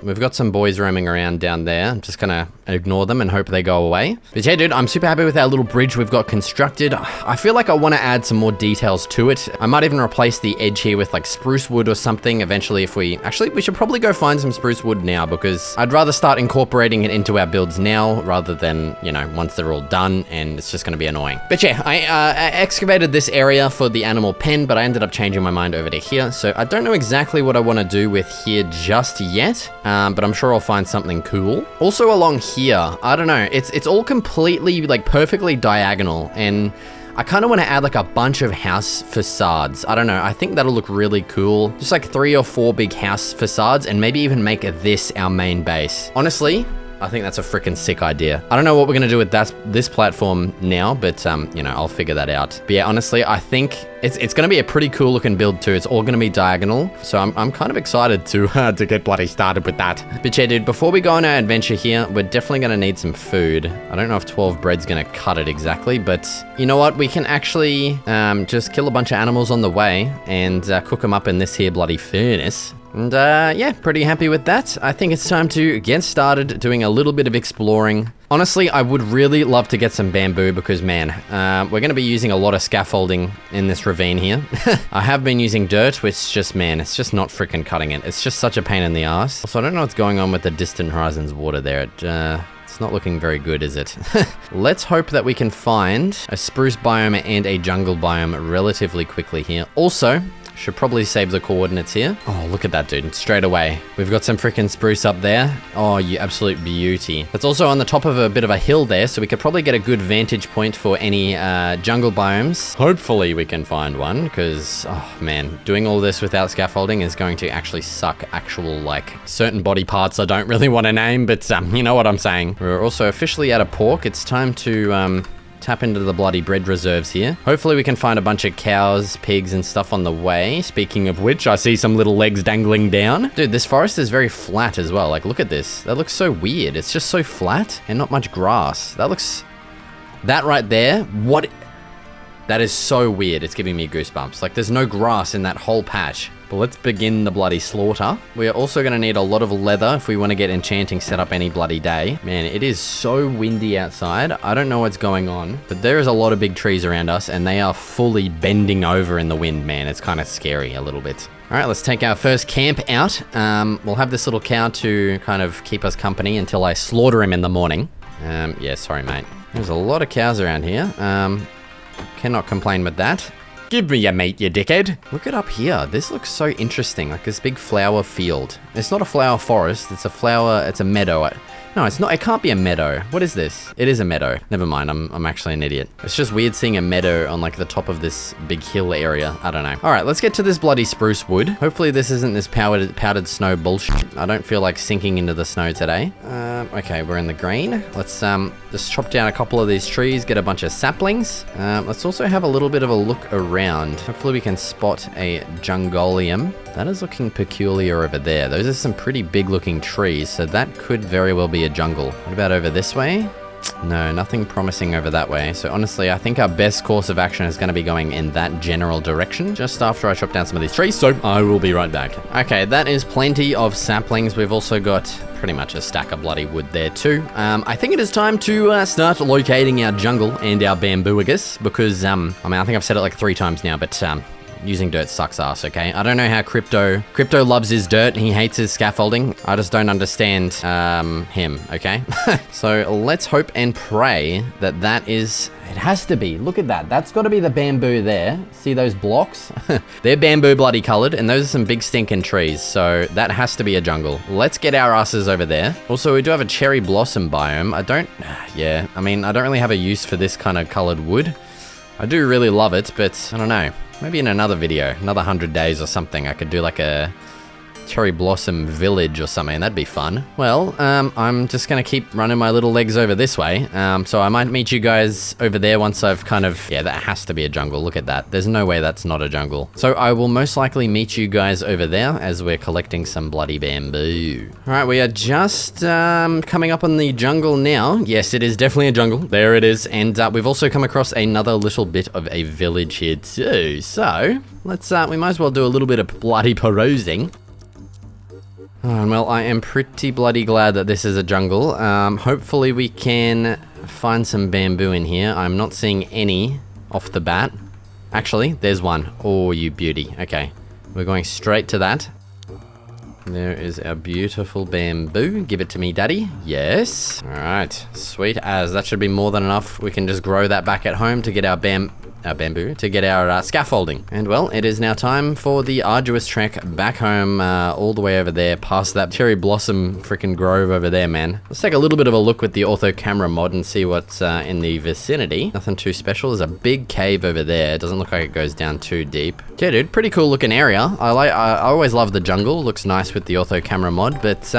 We've got some boys roaming around down there. I'm just gonna ignore them and hope they go away. But yeah, dude, I'm super happy with our little bridge we've got constructed. I feel like I want to add some more details to it. I might even replace the edge here with like spruce wood or something eventually if we... Actually, we should probably go find some spruce wood now because I'd rather start incorporating it into our builds now rather than, you know, once they're all done and it's just gonna be annoying. But yeah, I excavated this area for the animal pen, but I ended up changing my mind over to here. So I don't know exactly what I want to do with here just yet, but I'm sure I'll find something cool. Also along here, I don't know, it's all completely like perfectly diagonal, and I kind of want to add like a bunch of house facades. I don't know, I think that'll look really cool. Just like 3 or 4 big house facades, and maybe even make this our main base. Honestly, I think that's a freaking sick idea. I don't know what we're gonna do with this platform now, but you know, I'll figure that out. But yeah, honestly, I think it's gonna be a pretty cool looking build too. It's all gonna be diagonal, so I'm kind of excited to get bloody started with that. But yeah, dude, before we go on our adventure here, we're definitely gonna need some food. I don't know if 12 bread's gonna cut it exactly, but you know what? We can actually just kill a bunch of animals on the way and cook them up in this here bloody furnace. And yeah, pretty happy with that. I think it's time to get started doing a little bit of exploring. Honestly, I would really love to get some bamboo because, man, we're going to be using a lot of scaffolding in this ravine here. I have been using dirt, which just, man, it's just not freaking cutting it. It's just such a pain in the ass. Also, I don't know what's going on with the Distant Horizons water there. It's not looking very good, is it? Let's hope that we can find a spruce biome and a jungle biome relatively quickly here. Also, should probably save the coordinates here. Oh, look at that, dude. Straight away. We've got some freaking spruce up there. Oh, you absolute beauty. It's also on the top of a bit of a hill there, so we could probably get a good vantage point for any jungle biomes. Hopefully we can find one, because, oh man, doing all this without scaffolding is going to actually suck actual, like, certain body parts I don't really want to name, but you know what I'm saying. We're also officially out of pork. It's time to, tap into the bloody bread reserves here. Hopefully we can find a bunch of cows, pigs, and stuff on the way. Speaking of which, I see some little legs dangling down. Dude, this forest is very flat as well. Like, look at this. That looks so weird. It's just so flat and not much grass. That right there, what? That is so weird. It's giving me goosebumps. Like, there's no grass in that whole patch. But let's begin the bloody slaughter. We are also going to need a lot of leather if we want to get enchanting set up any bloody day. Man, it is so windy outside. I don't know what's going on, but there is a lot of big trees around us and they are fully bending over in the wind, man. It's kind of scary a little bit. All right, let's take our first camp out. We'll have this little cow to kind of keep us company until I slaughter him in the morning. Yeah, sorry, mate. There's a lot of cows around here. Cannot complain with that. Give me your meat, you dickhead. Look it up here. This looks so interesting. Like this big flower field. It's not a flower forest. It's a meadow. No, it's not. It can't be a meadow. What is this? It is a meadow. Never mind. I'm actually an idiot. It's just weird seeing a meadow on like the top of this big hill area. I don't know. All right, let's get to this bloody spruce wood. Hopefully this isn't this powdered snow bullshit. I don't feel like sinking into the snow today. Okay, we're in the green. Let's just chop down a couple of these trees, get a bunch of saplings. Let's also have a little bit of a look around. Hopefully we can spot a jungolium. That is looking peculiar over there. Those are some pretty big looking trees, so that could very well be a jungle. What about over this way? No, nothing promising over that way. So honestly, I think our best course of action is going to be going in that general direction just after I chop down some of these trees. So I will be right back. Okay, that is plenty of saplings. We've also got pretty much a stack of bloody wood there too. I think it is time to start locating our jungle and our bamboo, I guess, because I mean, I think I've said it like 3 times now, but using dirt sucks ass, okay? I don't know how Crypto loves his dirt. He hates his scaffolding. I just don't understand him, okay? So let's hope and pray that that is... It has to be. Look at that. That's got to be the bamboo there. See those blocks? They're bamboo bloody colored, and those are some big stinking trees, so that has to be a jungle. Let's get our asses over there. Also, we do have a cherry blossom biome. Yeah, I mean, I don't really have a use for this kind of colored wood. I do really love it, but I don't know. Maybe in another video, another 100 days or something, I could do like a cherry blossom village or something. That'd be fun. Well, I'm just gonna keep running my little legs over this way. So I might meet you guys over there once I've kind of... Yeah, that has to be a jungle. Look at that. There's no way that's not a jungle. So I will most likely meet you guys over there as we're collecting some bloody bamboo. All right, we are just coming up on the jungle now. Yes, it is definitely a jungle. There it is. And we've also come across another little bit of a village here too. So let's, we might as well do a little bit of bloody perusing. Oh, well, I am pretty bloody glad that this is a jungle. Hopefully we can find some bamboo in here. I'm not seeing any off the bat. Actually, there's one. Oh, you beauty. Okay, we're going straight to that. There is our beautiful bamboo. Give it to me, daddy. Yes. All right, sweet as. That should be more than enough. We can just grow that back at home to get our bamboo, to get our scaffolding. And well, it is now time for the arduous trek back home, all the way over there, past that cherry blossom freaking grove over there, man. Let's take a little bit of a look with the ortho camera mod and see what's in the vicinity. Nothing too special. There's a big cave over there. It doesn't look like it goes down too deep. Yeah, dude, pretty cool looking area. I always love the jungle. Looks nice with the ortho camera mod, but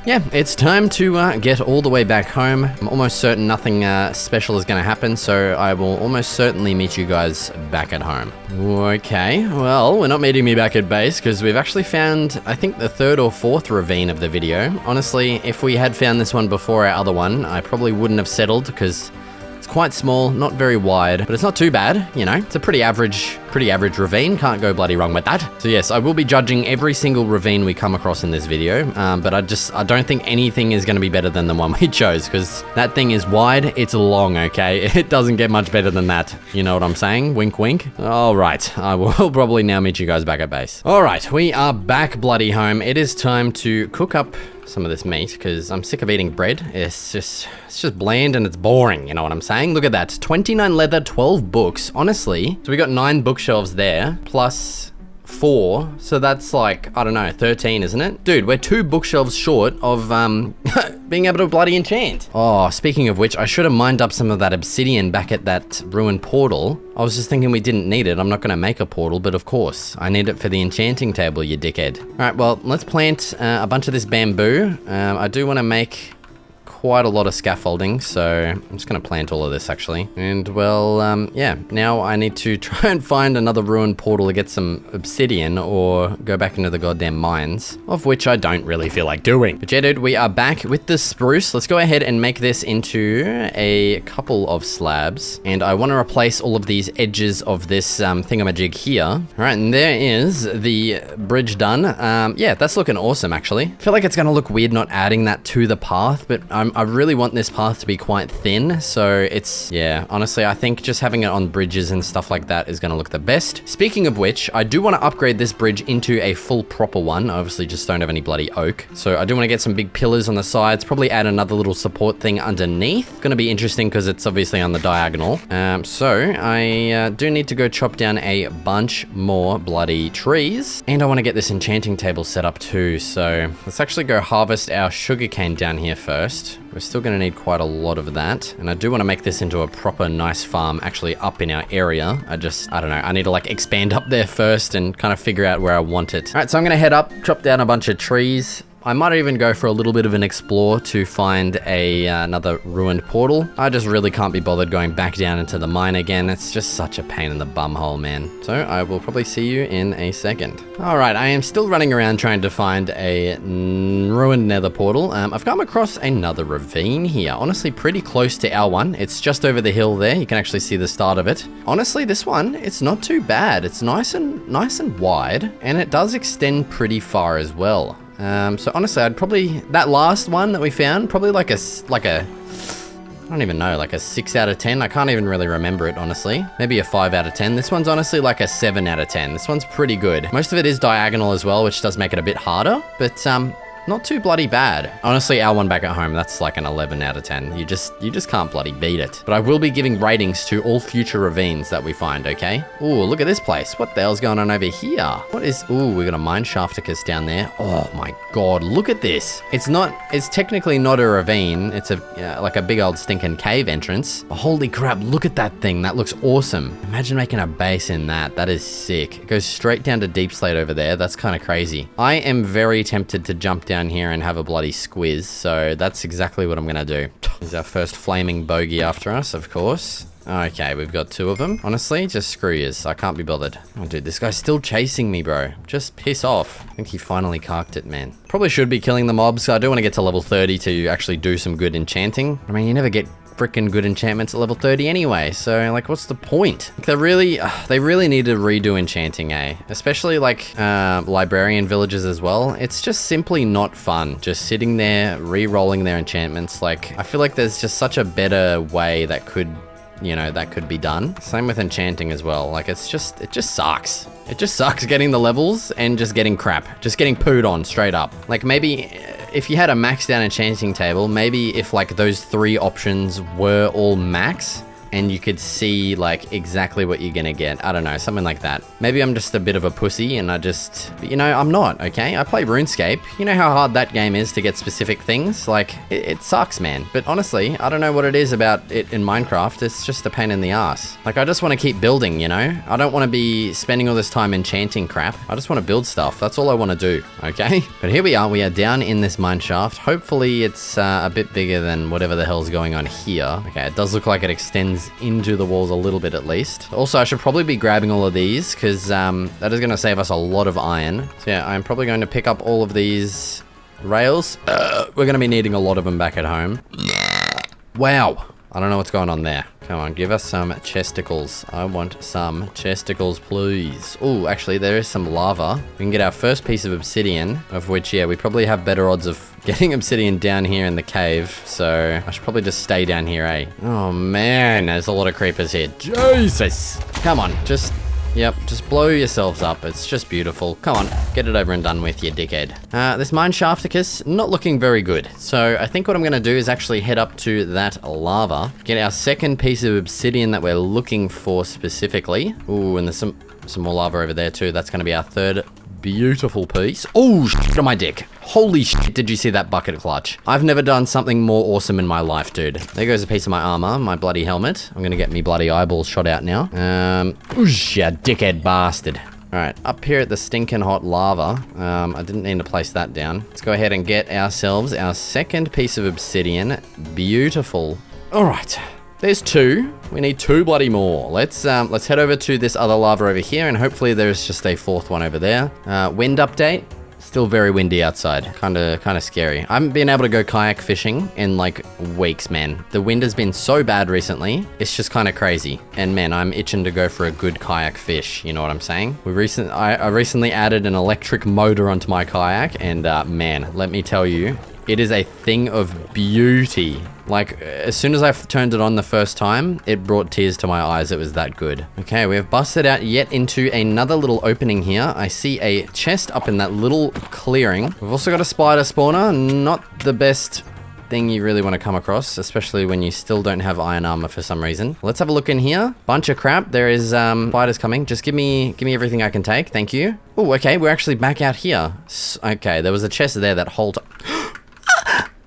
yeah, it's time to get all the way back home. I'm almost certain nothing special is going to happen, so I will almost certainly meet you guys back at home. Okay, well, we're not meeting me back at base because we've actually found, I think, the third or fourth ravine of the video. Honestly, if we had found this one before our other one, I probably wouldn't have settled because it's quite small, not very wide, but it's not too bad, you know. It's a pretty average ravine, can't go bloody wrong with that. So yes, I will be judging every single ravine we come across in this video, but I don't think anything is going to be better than the one we chose, because that thing is wide, it's long, okay? It doesn't get much better than that, you know what I'm saying? Wink, wink. All right, I will probably now meet you guys back at base. All right, we are back bloody home. It is time to cook up some of this meat because I'm sick of eating bread. It's just bland and it's boring, you know what I'm saying? Look at that, 29 leather, 12 books. Honestly, so we got 9 bookshelves there plus 4, so that's like, I don't know, 13, isn't it? Dude, we're 2 bookshelves short of being able to bloody enchant. Oh, speaking of which, I should have mined up some of that obsidian back at that ruined portal. I was just thinking we didn't need it. I'm not going to make a portal, but of course, I need it for the enchanting table, you dickhead. All right, well, let's plant a bunch of this bamboo. I do want to make quite a lot of scaffolding, so I'm just going to plant all of this actually. And well, yeah, now I need to try and find another ruined portal to get some obsidian or go back into the goddamn mines, of which I don't really feel like doing. But yeah, dude, we are back with the spruce. Let's go ahead and make this into a couple of slabs. And I want to replace all of these edges of this thingamajig here. All right, and there is the bridge done. Yeah, that's looking awesome actually. I feel like it's going to look weird not adding that to the path, but I really want this path to be quite thin, so it's, yeah, honestly, I think just having it on bridges and stuff like that is going to look the best. Speaking of which, I do want to upgrade this bridge into a full proper one. I obviously just don't have any bloody oak, so I do want to get some big pillars on the sides, probably add another little support thing underneath. Going to be interesting because it's obviously on the diagonal. So I do need to go chop down a bunch more bloody trees, and I want to get this enchanting table set up too, so let's actually go harvest our sugarcane down here first. We're still going to need quite a lot of that. And I do want to make this into a proper nice farm actually up in our area. I don't know. I need to like expand up there first and kind of figure out where I want it. All right, so I'm going to head up, chop down a bunch of trees. I might even go for a little bit of an explore to find another ruined portal. I just really can't be bothered going back down into the mine again. It's just such a pain in the bum hole, man. So I will probably see you in a second. All right, I am still running around trying to find a ruined nether portal. I've come across another ravine here. Honestly, pretty close to our one. It's just over the hill there. You can actually see the start of it. Honestly, this one, it's not too bad. It's nice and wide, and it does extend pretty far as well. So honestly, I'd probably, that last one that we found, probably like a, I don't even know, like a 6 out of 10. I can't even really remember it, honestly. Maybe a 5 out of 10. This one's honestly like a 7 out of 10. This one's pretty good. Most of it is diagonal as well, which does make it a bit harder, but not too bloody bad. Honestly, our one back at home, that's like an 11 out of 10. You just can't bloody beat it. But I will be giving ratings to all future ravines that we find, okay? Ooh, look at this place. What the hell's going on over here? What is, ooh, we got a mine shafticus down there. Oh my God, look at this. It's technically not a ravine. It's like a big old stinking cave entrance. But holy crap, look at that thing. That looks awesome. Imagine making a base in that. That is sick. It goes straight down to deep slate over there. That's kind of crazy. I am very tempted to jump down here and have a bloody squiz, so that's exactly what I'm gonna do. Here's our first flaming bogey after us, of course. Okay, we've got 2 of them. Honestly, just screw yous. I can't be bothered. Oh, dude, this guy's still chasing me, bro. Just piss off. I think he finally carked it, man. Probably should be killing the mobs. I do want to get to level 30 to actually do some good enchanting. I mean, you never get freaking good enchantments at level 30 anyway, so like what's the point? They really need to redo enchanting, especially like librarian villages as well. It's just simply not fun just sitting there re-rolling their enchantments. Like I feel like there's just such a better way that could, you know, that could be done. Same with enchanting as well. Like it just sucks. It just sucks getting the levels and just getting crap, just getting pooed on straight up. Like maybe if you had a maxed out enchanting table, maybe if like those 3 options were all max, and you could see like exactly what you're gonna get. I don't know, something like that. Maybe I'm just a bit of a pussy and you know, I'm not, okay? I play RuneScape. You know how hard that game is to get specific things? Like, it sucks, man. But honestly, I don't know what it is about it in Minecraft. It's just a pain in the ass. Like, I just want to keep building, you know? I don't want to be spending all this time enchanting crap. I just want to build stuff. That's all I want to do, okay? But here we are down in this mine shaft. Hopefully it's a bit bigger than whatever the hell's going on here. Okay, it does look like it extends into the walls a little bit at least. Also, I should probably be grabbing all of these because that is going to save us a lot of iron. So yeah, I'm probably going to pick up all of these rails. We're going to be needing a lot of them back at home. Wow. I don't know what's going on there. Come on, give us some chesticles. I want some chesticles, please. Oh, actually, there is some lava. We can get our first piece of obsidian, of which, yeah, we probably have better odds of getting obsidian down here in the cave. So I should probably just stay down here, eh? Oh, man, there's a lot of creepers here. Jesus. Come on, just blow yourselves up. It's just beautiful. Come on, get it over and done with, you dickhead. This mine shafticus, not looking very good. So I think what I'm going to do is actually head up to that lava, get our second piece of obsidian that we're looking for specifically. Ooh, and there's some more lava over there too. That's going to be our third beautiful piece. Oh, shit on my dick. Holy shit, did you see that bucket clutch? I've never done something more awesome in my life, dude. There goes a piece of my armor, my bloody helmet. I'm gonna get me bloody eyeballs shot out now. Oosh, ya dickhead bastard. Alright, up here at the stinking hot lava. I didn't need to place that down. Let's go ahead and get ourselves our second piece of obsidian. Beautiful. Alright. There's two. We need two bloody more. Let's head over to this other lava over here, and hopefully there's just a fourth one over there. Wind update. Still very windy outside. Kinda scary. I haven't been able to go kayak fishing in like weeks, man. The wind has been so bad recently. It's just kind of crazy. And man, I'm itching to go for a good kayak fish. You know what I'm saying? I recently added an electric motor onto my kayak, and man, let me tell you, it is a thing of beauty. Like, as soon as I turned it on the first time, it brought tears to my eyes. It was that good. Okay, we have busted out yet into another little opening here. I see a chest up in that little clearing. We've also got a spider spawner. Not the best thing you really want to come across, especially when you still don't have iron armor for some reason. Let's have a look in here. Bunch of crap. There is spiders coming. Just give me everything I can take. Thank you. Oh, okay, we're actually back out here. Okay, there was a chest there that hold.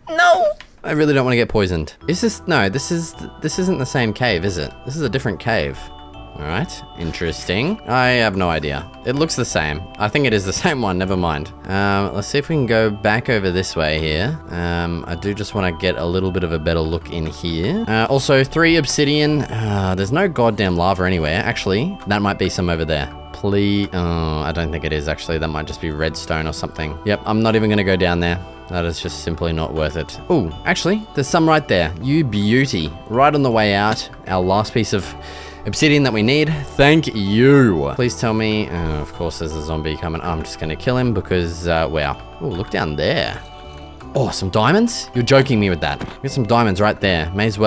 No! I really don't want to get poisoned. Is this... No, this isn't the same cave, is it? This is a different cave. Alright, interesting. I have no idea. It looks the same. I think it is the same one, never mind. Let's see if we can go back over this way here. I do just want to get a little bit of a better look in here. Also, 3 obsidian. There's no goddamn lava anywhere. Actually, that might be some over there. Please... I don't think it is, actually. That might just be redstone or something. Yep, I'm not even going to go down there. That is just simply not worth it. Oh, actually, there's some right there. You beauty. Right on the way out, our last piece of obsidian that we need. Thank you. Please tell me... Oh, of course, there's a zombie coming. I'm just going to kill him because, wow. Oh, look down there. Oh, some diamonds? You're joking me with that. Get some diamonds right there. May as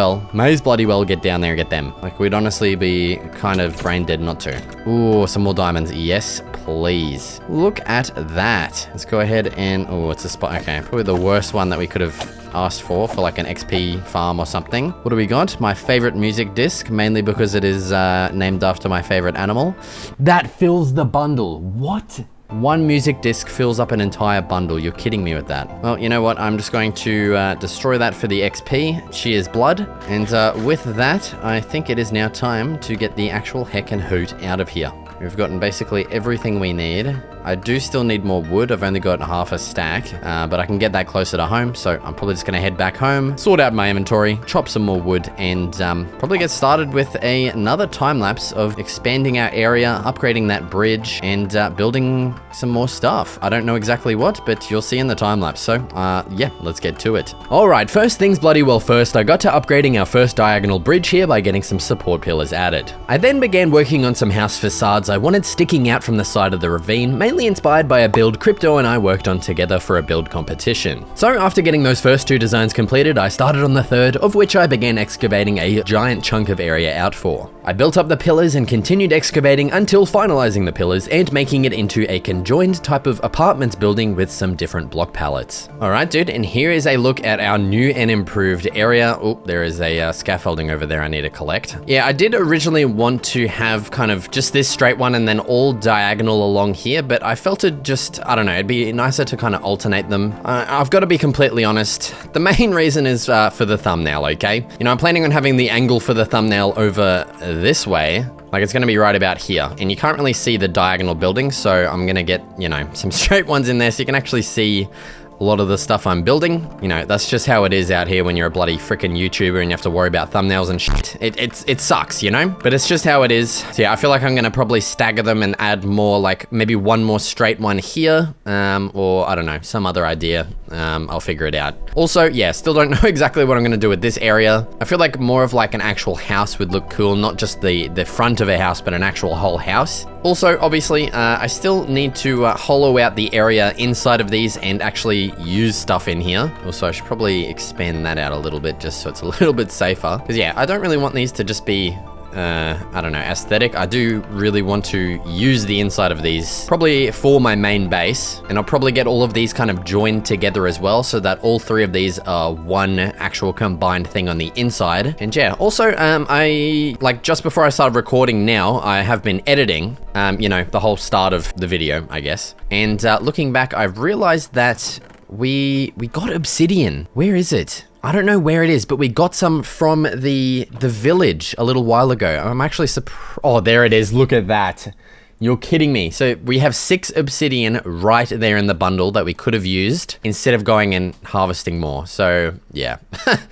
bloody well get down there and get them. Like, we'd honestly be kind of brain dead not to. Ooh, some more diamonds. Yes, please. Look at that. Let's go ahead and... Oh, it's a spot. Okay, probably the worst one that we could have asked for like an XP farm or something. What do we got? My favorite music disc, mainly because it is named after my favorite animal. That fills the bundle. What? One music disc fills up an entire bundle. You're kidding me with that. Well, you know what? I'm just going to destroy that for the XP. Cheers, blood. And with that, I think it is now time to get the actual heck and hoot out of here. We've gotten basically everything we need. I do still need more wood. I've only got half a stack, but I can get that closer to home. So I'm probably just going to head back home, sort out my inventory, chop some more wood, and probably get started with another time lapse of expanding our area, upgrading that bridge, and building some more stuff. I don't know exactly what, but you'll see in the time lapse. So yeah, let's get to it. All right, first things bloody well first, I got to upgrading our first diagonal bridge here by getting some support pillars added. I then began working on some house facades I wanted sticking out from the side of the ravine, mainly mainly inspired by a build Crypto and I worked on together for a build competition. So after getting those first 2 designs completed, I started on the third, of which I began excavating a giant chunk of area out for. I built up the pillars and continued excavating until finalizing the pillars and making it into a conjoined type of apartments building with some different block palettes. Alright dude, and here is a look at our new and improved area. Oh, there is a scaffolding over there I need to collect. Yeah, I did originally want to have kind of just this straight one and then all diagonal along here, but I felt it just, I don't know, it'd be nicer to kind of alternate them. I've got to be completely honest, the main reason is for the thumbnail, okay? You know, I'm planning on having the angle for the thumbnail over this way. Like it's gonna be right about here, and you can't really see the diagonal building, so I'm gonna get, you know, some straight ones in there so you can actually see a lot of the stuff I'm building. You know, that's just how it is out here when you're a bloody freaking YouTuber and you have to worry about thumbnails and shit. It sucks, you know? But it's just how it is. So yeah, I feel like I'm gonna probably stagger them and add more, like maybe one more straight one here, or I don't know, some other idea. I'll figure it out. Also, yeah, still don't know exactly what I'm gonna do with this area. I feel like more of like an actual house would look cool, not just the front of a house, but an actual whole house. Also, obviously, I still need to hollow out the area inside of these and actually use stuff in here. Also, I should probably expand that out a little bit just so it's a little bit safer. Because yeah, I don't really want these to just be I don't know, aesthetic. I do really want to use the inside of these probably for my main base, and I'll probably get all of these kind of joined together as well so that all 3 of these are one actual combined thing on the inside. And yeah, also I like just before I started recording now, I have been editing you know, the whole start of the video, I guess. And looking back, I've realized that we got obsidian. Where is it? I don't know where it is, but we got some from the village a little while ago. I'm actually surprised. Oh, there it is. Look at that. You're kidding me. So we have 6 obsidian right there in the bundle that we could have used instead of going and harvesting more. So yeah,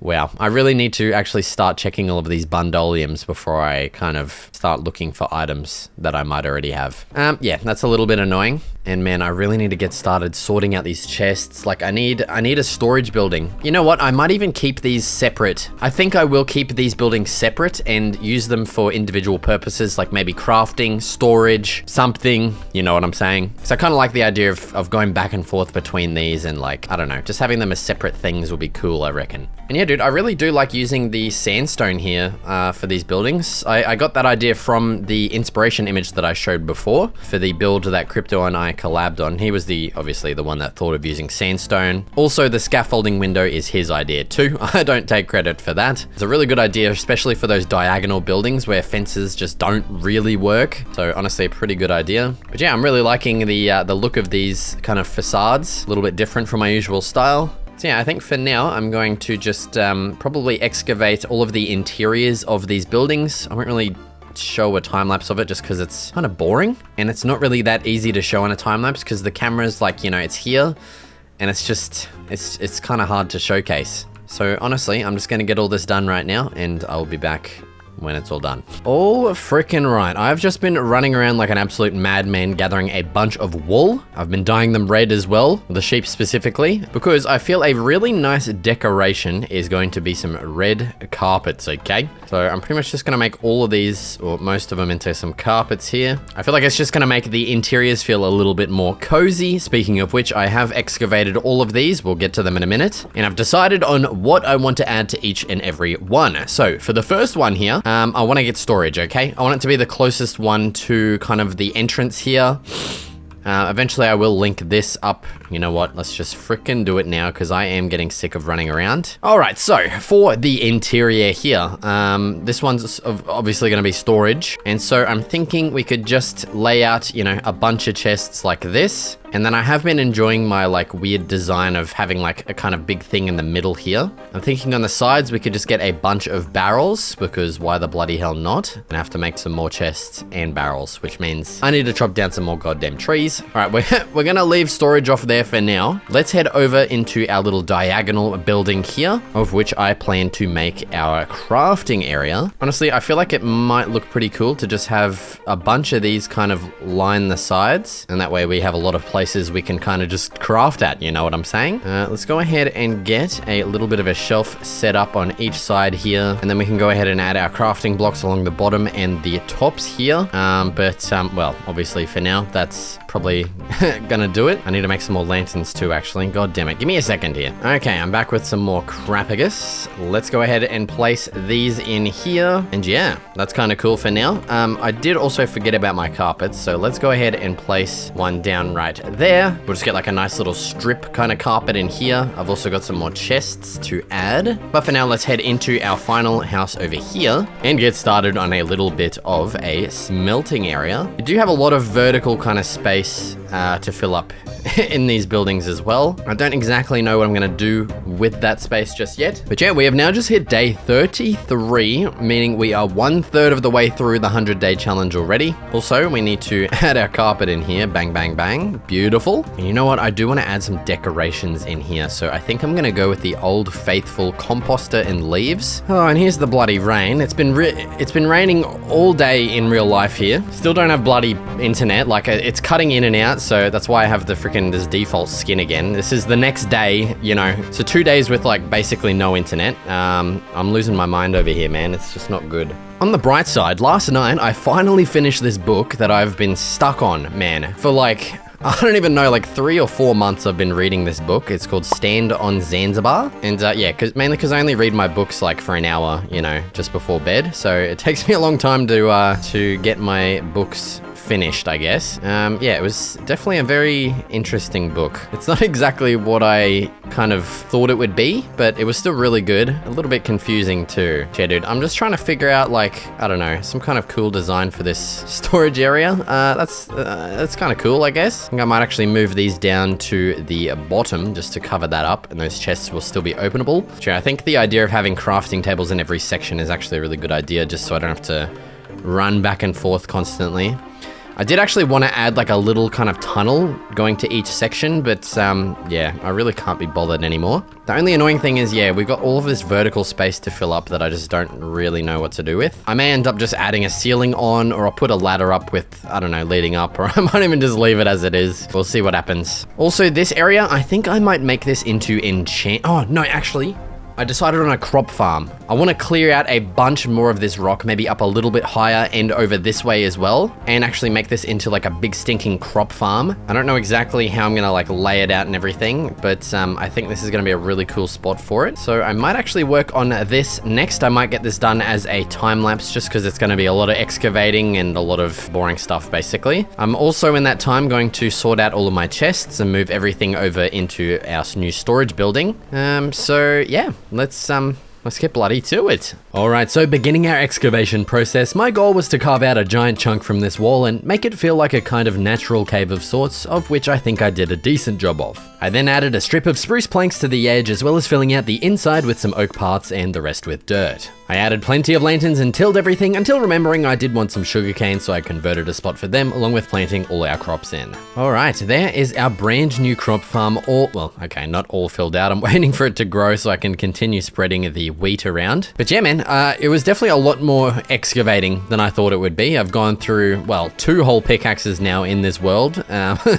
wow. I really need to actually start checking all of these bundoliums before I kind of start looking for items that I might already have. Yeah, that's a little bit annoying. And man, I really need to get started sorting out these chests. Like I need a storage building. You know what? I might even keep these separate. I think I will keep these buildings separate and use them for individual purposes, like maybe crafting, storage, something, you know what I'm saying? So I kind of like the idea of going back and forth between these and like, I don't know, just having them as separate things will be cool, I reckon. And yeah, dude, I really do like using the sandstone here for these buildings. I got that idea from the inspiration image that I showed before for the build that Crypto and I collabed on. He was obviously the one that thought of using sandstone. Also, the scaffolding window is his idea too. I don't take credit for that. It's a really good idea, especially for those diagonal buildings where fences just don't really work. So honestly, a pretty good idea. But yeah, I'm really liking the look of these kind of facades. A little bit different from my usual style. So yeah, I think for now, I'm going to just probably excavate all of the interiors of these buildings. I won't really show a time lapse of it just because it's kind of boring, and it's not really that easy to show on a time lapse because the camera's like, you know, it's here and it's just it's kind of hard to showcase. So honestly, I'm just going to get all this done right now and I'll be back when it's all done. All freaking right. I've just been running around like an absolute madman gathering a bunch of wool. I've been dyeing them red as well, the sheep specifically, because I feel a really nice decoration is going to be some red carpets, okay? So I'm pretty much just gonna make all of these, or most of them, into some carpets here. I feel like it's just gonna make the interiors feel a little bit more cozy. Speaking of which, I have excavated all of these. We'll get to them in a minute. And I've decided on what I want to add to each and every one. So for the first one here, I want to get storage, okay? I want it to be the closest one to kind of the entrance here. Eventually I will link this up. You know what? Let's just frickin' do it now because I am getting sick of running around. All right, so for the interior here, this one's obviously going to be storage. And so I'm thinking we could just lay out, you know, a bunch of chests like this. And then I have been enjoying my like weird design of having like a kind of big thing in the middle here. I'm thinking on the sides we could just get a bunch of barrels because why the bloody hell not? And I have to make some more chests and barrels, which means I need to chop down some more goddamn trees. All right, we're gonna leave storage off there for now. Let's head over into our little diagonal building here, of which I plan to make our crafting area. Honestly, I feel like it might look pretty cool to just have a bunch of these kind of line the sides, and that way we have a lot of places places we can kind of just craft at, you know what I'm saying? Let's go ahead and get a little bit of a shelf set up on each side here, and then we can go ahead and add our crafting blocks along the bottom and the tops here. Well, obviously for now, that's probably gonna do it. I need to make some more lanterns too, actually. God damn it. Give me a second here. Okay, I'm back with some more crapagus. Let's go ahead and place these in here. And yeah, that's kind of cool for now. I did also forget about my carpets, so let's go ahead and place one down right there. We'll just get like a nice little strip kind of carpet in here. I've also got some more chests to add. But for now, let's head into our final house over here and get started on a little bit of a smelting area. We do have a lot of vertical kind of space to fill up in these buildings as well. I don't exactly know what I'm gonna do with that space just yet. But yeah, we have now just hit day 33, meaning we are 1/3 of the way through the 100-day challenge already. Also, we need to add our carpet in here. Bang, bang, bang. Beautiful. And you know what? I do want to add some decorations in here. So I think I'm gonna go with the old faithful composter and leaves. Oh, and here's the bloody rain. It's been raining all day in real life here. Still don't have bloody internet. Like, it's cutting in and out, so that's why I have the this default skin again. This is the next day, you know, so 2 days with like basically no internet. I'm losing my mind over here, man. It's just not good. On the bright side, last night I finally finished this book that I've been stuck on, man, for like, I don't even know, like 3 or 4 months I've been reading this book. It's called Stand on Zanzibar. And yeah, mainly because I only read my books like for an hour, you know, just before bed. So it takes me a long time to get my books finished, I guess. Yeah, it was definitely a very interesting book. It's not exactly what I kind of thought it would be, but it was still really good. A little bit confusing too. Yeah, dude, I'm just trying to figure out, like, I don't know, some kind of cool design for this storage area. That's kind of cool, I guess. I think I might actually move these down to the bottom just to cover that up, and those chests will still be openable. Sure, I think the idea of having crafting tables in every section is actually a really good idea, just so I don't have to run back and forth constantly. I did actually want to add like a little kind of tunnel going to each section, but yeah, I really can't be bothered anymore. The only annoying thing is, yeah, we've got all of this vertical space to fill up that I just don't really know what to do with. I may end up just adding a ceiling on, or I'll put a ladder up with, I don't know, leading up, or I might even just leave it as it is. We'll see what happens. Also, this area, I think I might make this into oh, no, actually, I decided on a crop farm. I want to clear out a bunch more of this rock, maybe up a little bit higher and over this way as well, and actually make this into like a big stinking crop farm. I don't know exactly how I'm gonna like lay it out and everything, but I think this is gonna be a really cool spot for it. So I might actually work on this next. I might get this done as a time lapse just because it's gonna be a lot of excavating and a lot of boring stuff basically. I'm also in that time going to sort out all of my chests and move everything over into our new storage building. So yeah, let's get bloody to it. Alright, so beginning our excavation process, my goal was to carve out a giant chunk from this wall and make it feel like a kind of natural cave of sorts, of which I think I did a decent job of. I then added a strip of spruce planks to the edge, as well as filling out the inside with some oak parts and the rest with dirt. I added plenty of lanterns and tilled everything until remembering I did want some sugarcane, so I converted a spot for them along with planting all our crops in. Alright, there is our brand new crop farm, okay, not all filled out. I'm waiting for it to grow so I can continue spreading the wheat around. But yeah, man, it was definitely a lot more excavating than I thought it would be. I've gone through, well, 2 whole pickaxes now in this world.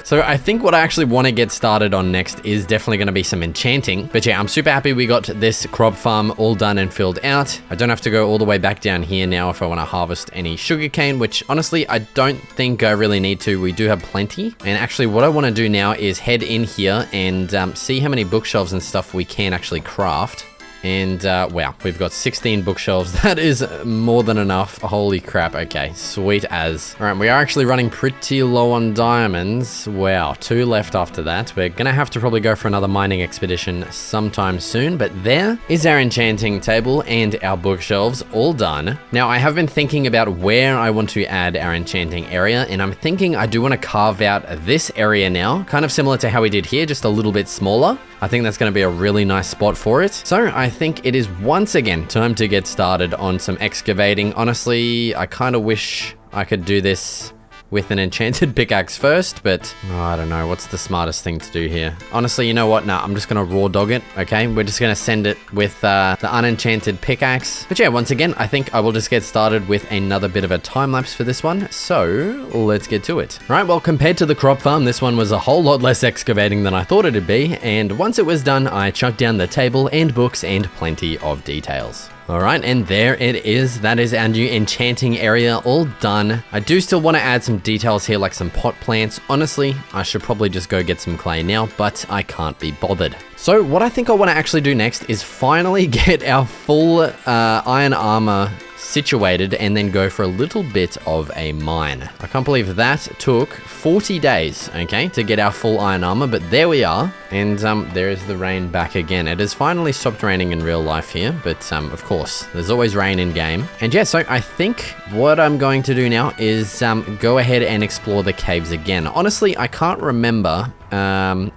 So I think what I actually want to get started on next is definitely going to be some enchanting. But yeah, I'm super happy we got this crop farm all done and filled out. I don't have to go all the way back down here now if I want to harvest any sugarcane, which honestly, I don't think I really need to. We do have plenty. And actually what I want to do now is head in here and see how many bookshelves and stuff we can actually craft. And wow, we've got 16 bookshelves. That is more than enough. Holy crap. Okay, sweet as. All right, we are actually running pretty low on diamonds. Wow, 2 left after that. We're gonna have to probably go for another mining expedition sometime soon, but there is our enchanting table and our bookshelves all done. Now, I have been thinking about where I want to add our enchanting area, and I'm thinking I do want to carve out this area now, kind of similar to how we did here, just a little bit smaller. I think that's going to be a really nice spot for it. So I think it is once again time to get started on some excavating. Honestly, I kind of wish I could do this with an enchanted pickaxe first, but I don't know. What's the smartest thing to do here? Honestly, you know what? Nah, I'm just going to raw dog it, okay? We're just going to send it with the unenchanted pickaxe. But yeah, once again, I think I will just get started with another bit of a time lapse for this one. So let's get to it. All right, well, compared to the crop farm, this one was a whole lot less excavating than I thought it'd be. And once it was done, I chucked down the table and books and plenty of details. Alright, and there it is. That is our new enchanting area all done. I do still want to add some details here, like some pot plants. Honestly, I should probably just go get some clay now, but I can't be bothered. So what I think I want to actually do next is finally get our full iron armor situated and then go for a little bit of a mine. I can't believe that took 40 days, okay, to get our full iron armor, but there we are. And there is the rain back again. It has finally stopped raining in real life here, but of course, there's always rain in game. And yeah, so I think what I'm going to do now is go ahead and explore the caves again. Honestly, I can't remember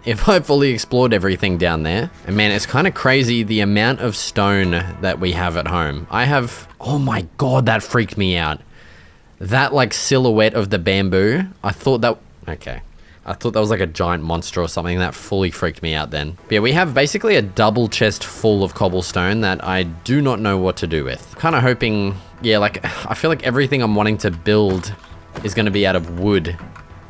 if I fully explored everything down there. And man, it's kind of crazy the amount of stone that we have at home. I have, oh my god, that freaked me out. That like silhouette of the bamboo, I thought that, okay. I thought that was like a giant monster or something. That fully freaked me out then. But yeah, we have basically a double chest full of cobblestone that I do not know what to do with. Kind of hoping, yeah, like, I feel like everything I'm wanting to build is going to be out of wood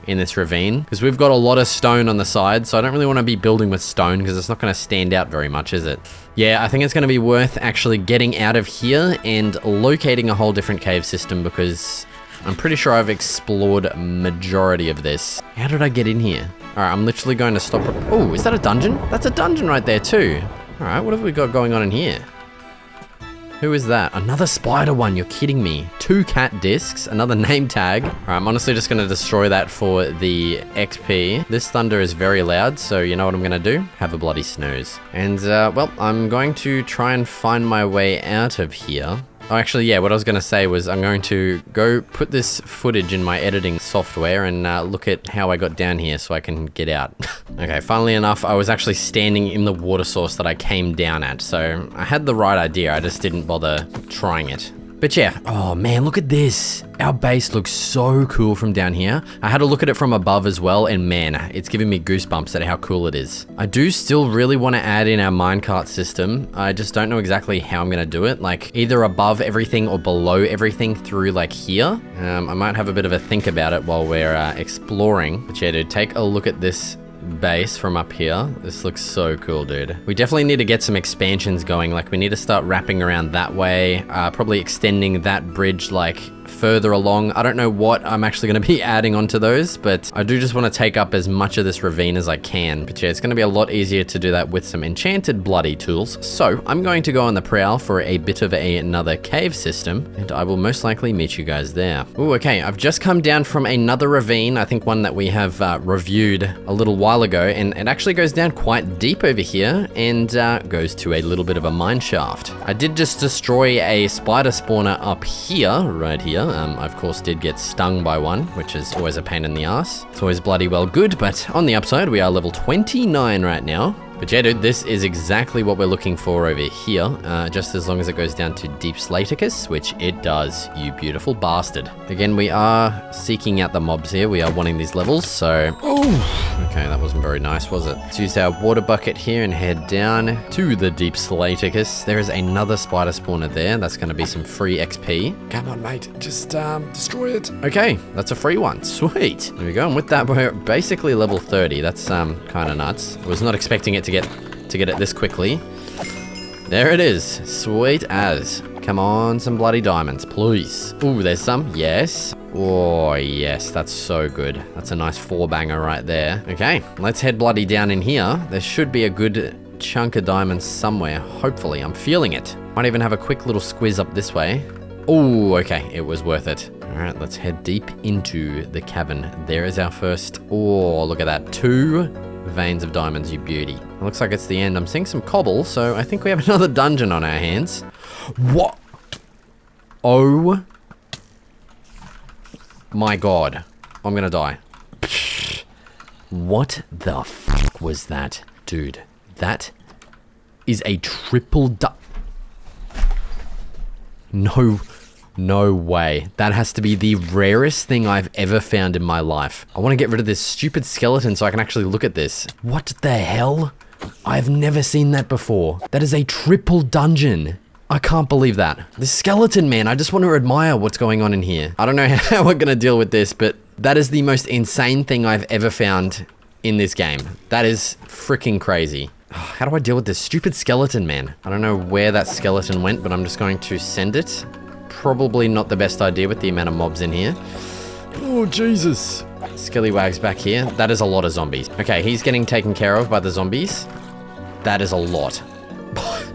in this ravine, because we've got a lot of stone on the side, so I don't really want to be building with stone because it's not going to stand out very much, is it? Yeah, I think it's going to be worth actually getting out of here and locating a whole different cave system, because I'm pretty sure I've explored majority of this. How did I get in here? All right, I'm literally going to stop. Oh, is that a dungeon? That's a dungeon right there too. All right, what have we got going on in here? Who is that? Another spider one, you're kidding me. 2 cat discs, another name tag. All right, I'm honestly just gonna destroy that for the XP. This thunder is very loud, so you know what I'm gonna do? Have a bloody snooze. And well, I'm going to try and find my way out of here. Oh, actually, yeah, what I was going to say was I'm going to go put this footage in my editing software and look at how I got down here so I can get out. Okay, funnily enough, I was actually standing in the water source that I came down at, so I had the right idea, I just didn't bother trying it. But yeah, oh man, look at this. Our base looks so cool from down here. I had a look at it from above as well, and man, it's giving me goosebumps at how cool it is. I do still really want to add in our minecart system. I just don't know exactly how I'm going to do it, like either above everything or below everything through like here. I might have a bit of a think about it while we're exploring. But yeah, dude, take a look at this base from up here. This looks so cool, dude. We definitely need to get some expansions going. Like, we need to start wrapping around that way, probably extending that bridge like further along. I don't know what I'm actually going to be adding onto those, but I do just want to take up as much of this ravine as I can. But yeah, it's going to be a lot easier to do that with some enchanted bloody tools. So I'm going to go on the prowl for a bit of another cave system, and I will most likely meet you guys there. Ooh, okay, I've just come down from another ravine. I think one that we have reviewed a little while ago, and it actually goes down quite deep over here and goes to a little bit of a mine shaft. I did just destroy a spider spawner up here, right here. I of course did get stung by one, which is always a pain in the ass. It's always bloody well good, but on the upside, we are level 29 right now. But yeah, dude, this is exactly what we're looking for over here, just as long as it goes down to Deep Slaticus, which it does, you beautiful bastard. Again, we are seeking out the mobs here. We are wanting these levels, so... Oh, okay, that wasn't very nice, was it? Let's use our water bucket here and head down to the Deep Slaticus. There is another spider spawner there. That's going to be some free XP. Come on, mate, just destroy it. Okay, that's a free one. Sweet. There we go, and with that, we're basically level 30. That's kind of nuts. I was not expecting it to get it this quickly. There it is. Sweet as. Come on, some bloody diamonds, please. Ooh, there's some. Yes. Oh, yes. That's so good. That's a nice 4-banger right there. Okay, let's head bloody down in here. There should be a good chunk of diamonds somewhere. Hopefully, I'm feeling it. Might even have a quick little squiz up this way. Oh, okay. It was worth it. All right, let's head deep into the cavern. There is our first... Oh, look at that. 2 veins of diamonds, you beauty. It looks like it's the end. I'm seeing some cobble, so I think we have another dungeon on our hands. What? Oh my god. I'm gonna die. What the fuck was that? Dude, that is a triple No No way. That has to be the rarest thing I've ever found in my life. I want to get rid of this stupid skeleton so I can actually look at this. What the hell? I've never seen that before. That is a triple dungeon. I can't believe that. The skeleton, man, I just want to admire what's going on in here. I don't know how we're going to deal with this, but that is the most insane thing I've ever found in this game. That is freaking crazy. How do I deal with this stupid skeleton, man? I don't know where that skeleton went, but I'm just going to send it. Probably not the best idea with the amount of mobs in here. Oh, Jesus. Skellywag's back here. That is a lot of zombies. Okay, he's getting taken care of by the zombies. That is a lot.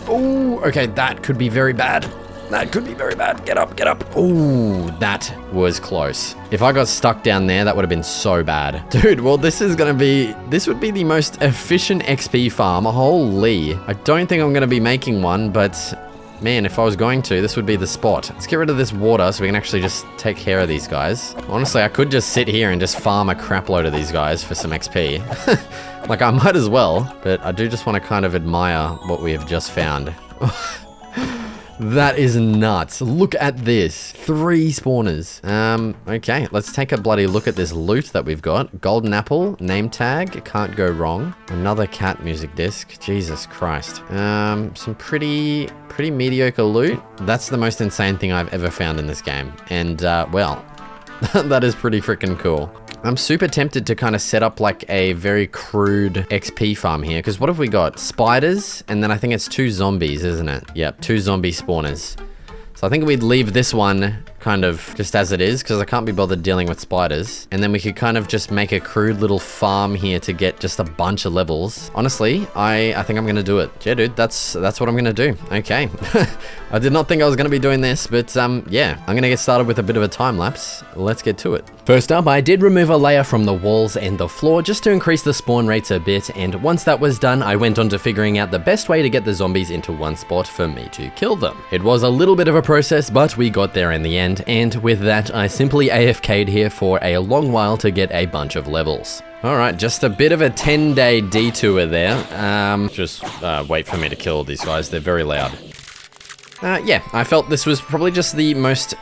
Oh, okay, that could be very bad. That could be very bad. Get up, get up. Oh, that was close. If I got stuck down there, that would have been so bad. Dude, well, this would be the most efficient XP farm. Holy. I don't think I'm going to be making one, but man, if I was going to, this would be the spot. Let's get rid of this water so we can actually just take care of these guys. Honestly, I could just sit here and just farm a crap load of these guys for some XP. Like, I might as well, but I do just want to kind of admire what we have just found. That is nuts. Look at this. 3 spawners. Okay, let's take a bloody look at this loot that we've got. Golden apple, name tag, can't go wrong. Another cat music disc. Jesus Christ. Some pretty mediocre loot. That's the most insane thing I've ever found in this game. And, well, that is pretty freaking cool. I'm super tempted to kind of set up like a very crude XP farm here, because what have we got? Spiders, and then I think it's 2 zombies, isn't it? Yep, 2 zombie spawners. So I think we'd leave this one kind of just as it is, because I can't be bothered dealing with spiders. And then we could kind of just make a crude little farm here to get just a bunch of levels. Honestly, I think I'm going to do it. Yeah, dude, that's what I'm going to do. Okay. I did not think I was going to be doing this, but yeah, I'm going to get started with a bit of a time lapse. Let's get to it. First up, I did remove a layer from the walls and the floor just to increase the spawn rates a bit, and once that was done, I went on to figuring out the best way to get the zombies into one spot for me to kill them. It was a little bit of a process, but we got there in the end, and with that, I simply AFK'd here for a long while to get a bunch of levels. Alright, just a bit of a 10-day detour there. Just wait for me to kill these guys, they're very loud. Yeah, I felt this was probably just the most,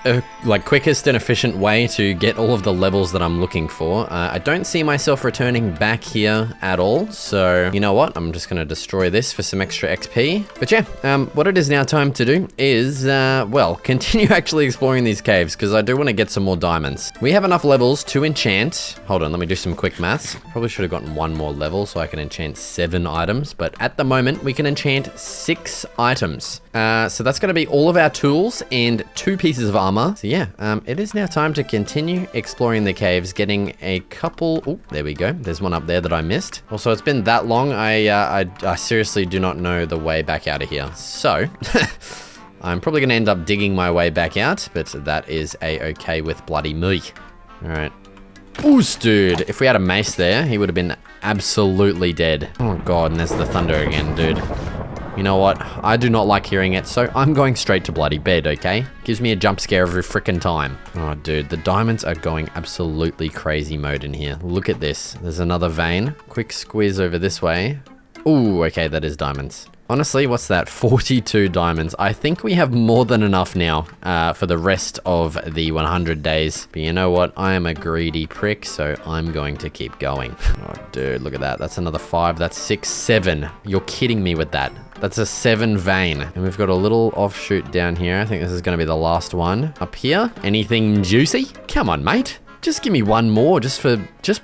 quickest and efficient way to get all of the levels that I'm looking for. I don't see myself returning back here at all, so you know what? I'm just gonna destroy this for some extra XP. But yeah, what it is now time to do is, well, continue actually exploring these caves, because I do want to get some more diamonds. We have enough levels to enchant. Hold on, let me do some quick maths. Probably should have gotten 1 more level so I can enchant 7 items, but at the moment, we can enchant 6 items. So that's gonna be all of our tools and 2 pieces of armor. So yeah, it is now time to continue exploring the caves, getting a couple. Oh, there we go. There's one up there that I missed. Also, it's been that long. I seriously do not know the way back out of here. So I'm probably gonna end up digging my way back out, but that is a-okay with bloody me. All right. Oost, dude. If we had a mace there, he would have been absolutely dead. Oh god, and there's the thunder again, dude. You know what? I do not like hearing it, so I'm going straight to bloody bed, okay? Gives me a jump scare every frickin' time. Oh, dude, the diamonds are going absolutely crazy mode in here. Look at this. There's another vein. Quick squeeze over this way. Ooh, okay, that is diamonds. Honestly, what's that? 42 diamonds. I think we have more than enough now for the rest of the 100 days. But you know what? I am a greedy prick, so I'm going to keep going. Oh, dude, look at that. That's another 5. That's 6, 7. You're kidding me with that. That's a 7 vein. And we've got a little offshoot down here. I think this is going to be the last one. Up here, anything juicy? Come on, mate. Just give me 1 more, just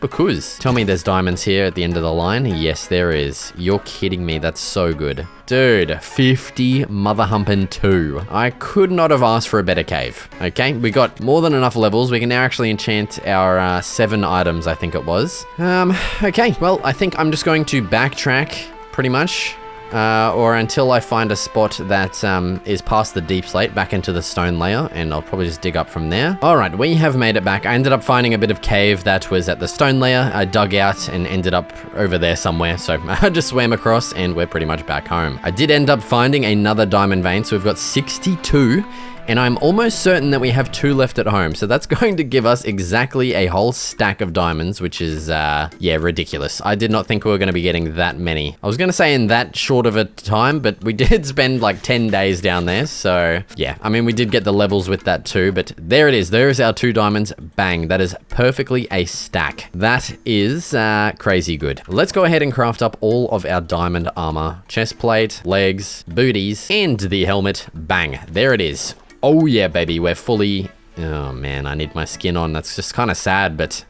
because. Tell me there's diamonds here at the end of the line. Yes, there is. You're kidding me. That's so good. Dude, 50 mother humpin' 2. I could not have asked for a better cave. Okay, we got more than enough levels. We can now actually enchant our 7 items, I think it was. Okay, well, I think I'm just going to backtrack pretty much. Or until I find a spot that is past the deep slate back into the stone layer, and I'll probably just dig up from there. Alright, we have made it back. I ended up finding a bit of cave that was at the stone layer. I dug out and ended up over there somewhere, so I just swam across and we're pretty much back home. I did end up finding another diamond vein, so we've got 62, And I'm almost certain that we have 2 left at home. So that's going to give us exactly a whole stack of diamonds, which is, yeah, ridiculous. I did not think we were going to be getting that many. I was going to say in that short of a time, but we did spend like 10 days down there. So yeah, I mean, we did get the levels with that too, but there it is. There's our 2 diamonds. Bang. That is perfectly a stack. That is crazy good. Let's go ahead and craft up all of our diamond armor. Chest plate, legs, booties, and the helmet. Bang. There it is. Oh yeah, baby. We're fully... Oh man, I need my skin on. That's just kind of sad, but...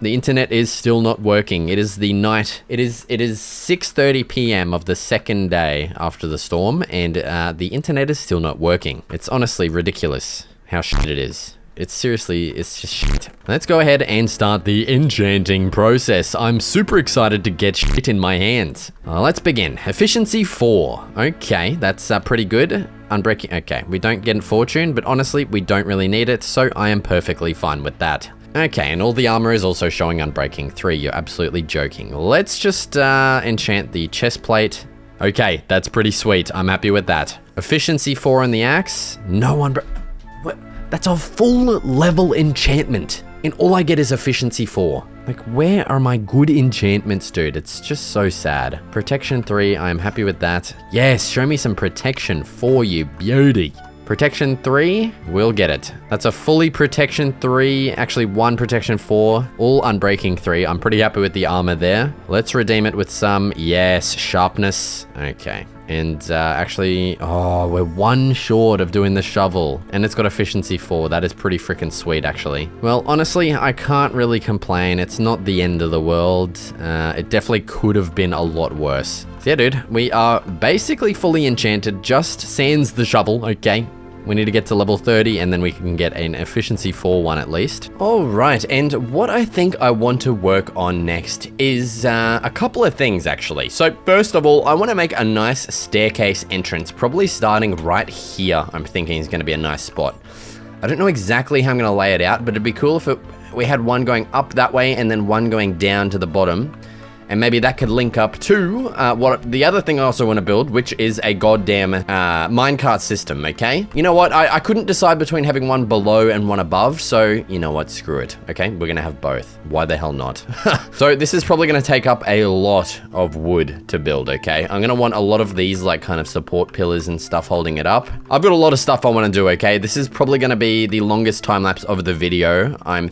The internet is still not working. It is the night. It is 6:30 p.m. of the second day after the storm, and the internet is still not working. It's honestly ridiculous how shit it is. It's just shit. Let's go ahead and start the enchanting process. I'm super excited to get shit in my hands. Let's begin. Efficiency 4. Okay, that's pretty good. Unbreaking. Okay, we don't get fortune, but honestly, we don't really need it, so I am perfectly fine with that. Okay, and all the armor is also showing Unbreaking 3. You're absolutely joking. Let's just enchant the chest plate. Okay, that's pretty sweet. I'm happy with that. Efficiency 4 on the axe. No what? That's a full level enchantment. And all I get is efficiency 4. Like, where are my good enchantments, dude? It's just so sad. Protection 3, I'm happy with that. Yes, show me some protection 4, you beauty. Protection 3, we'll get it. That's a fully protection 3, actually 1 protection 4, all unbreaking 3. I'm pretty happy with the armor there. Let's redeem it with some, yes, sharpness. Okay. And actually, oh, we're 1 short of doing the shovel. And it's got efficiency 4. That is pretty freaking sweet, actually. Well, honestly, I can't really complain. It's not the end of the world. It definitely could have been a lot worse. So yeah, dude, we are basically fully enchanted. Just sans the shovel, okay? We need to get to level 30 and then we can get an efficiency 4 one at least. All right, and what I think I want to work on next is a couple of things actually. So first of all, I want to make a nice staircase entrance, probably starting right here. I'm thinking is going to be a nice spot. I don't know exactly how I'm going to lay it out, but it'd be cool if we had one going up that way and then one going down to the bottom. And maybe that could link up to what the other thing I also want to build, which is a goddamn minecart system, okay? You know what? I couldn't decide between having one below and one above, so you know what? Screw it, okay? We're going to have both. Why the hell not? So this is probably going to take up a lot of wood to build, okay? I'm going to want a lot of these, like, kind of support pillars and stuff holding it up. I've got a lot of stuff I want to do, okay? This is probably going to be the longest time lapse of the video. I'm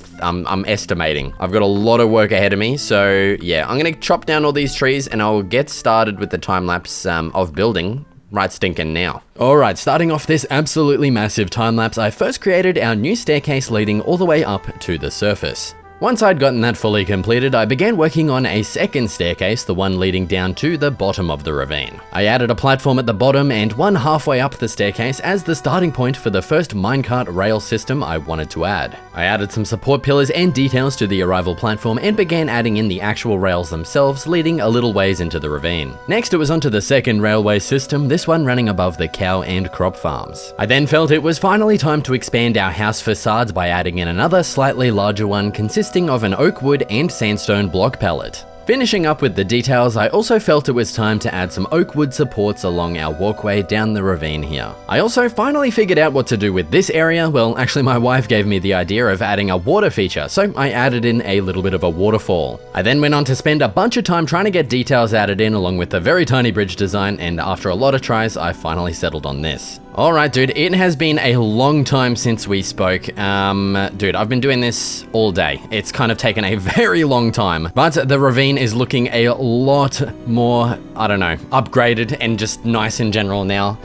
estimating. I've got a lot of work ahead of me, so yeah, I'm going to chop down all these trees and I'll get started with the time lapse of building right stinking now. Alright, starting off this absolutely massive time lapse, I first created our new staircase leading all the way up to the surface. Once I'd gotten that fully completed, I began working on a second staircase, the one leading down to the bottom of the ravine. I added a platform at the bottom and one halfway up the staircase as the starting point for the first minecart rail system I wanted to add. I added some support pillars and details to the arrival platform and began adding in the actual rails themselves, leading a little ways into the ravine. Next, it was onto the second railway system, this one running above the cow and crop farms. I then felt it was finally time to expand our house facades by adding in another slightly larger one consisting of an oak wood and sandstone block palette. Finishing up with the details, I also felt it was time to add some oak wood supports along our walkway down the ravine here. I also finally figured out what to do with this area. Well, actually my wife gave me the idea of adding a water feature, so I added in a little bit of a waterfall. I then went on to spend a bunch of time trying to get details added in along with a very tiny bridge design, and after a lot of tries, I finally settled on this. Alright dude, it has been a long time since we spoke. Dude, I've been doing this all day. It's kind of taken a very long time, but the ravine is looking a lot more, I don't know, upgraded and just nice in general now.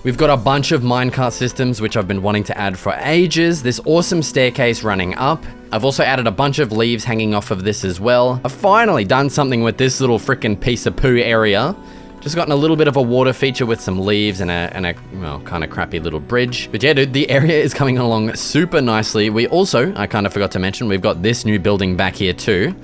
We've got a bunch of minecart systems which I've been wanting to add for ages, this awesome staircase running up. I've also added a bunch of leaves hanging off of this as well. I've finally done something with this little freaking piece of poo area. Just gotten a little bit of a water feature with some leaves and a well, kind of crappy little bridge. But yeah, dude, the area is coming along super nicely. We also, I kind of forgot to mention, we've got this new building back here too.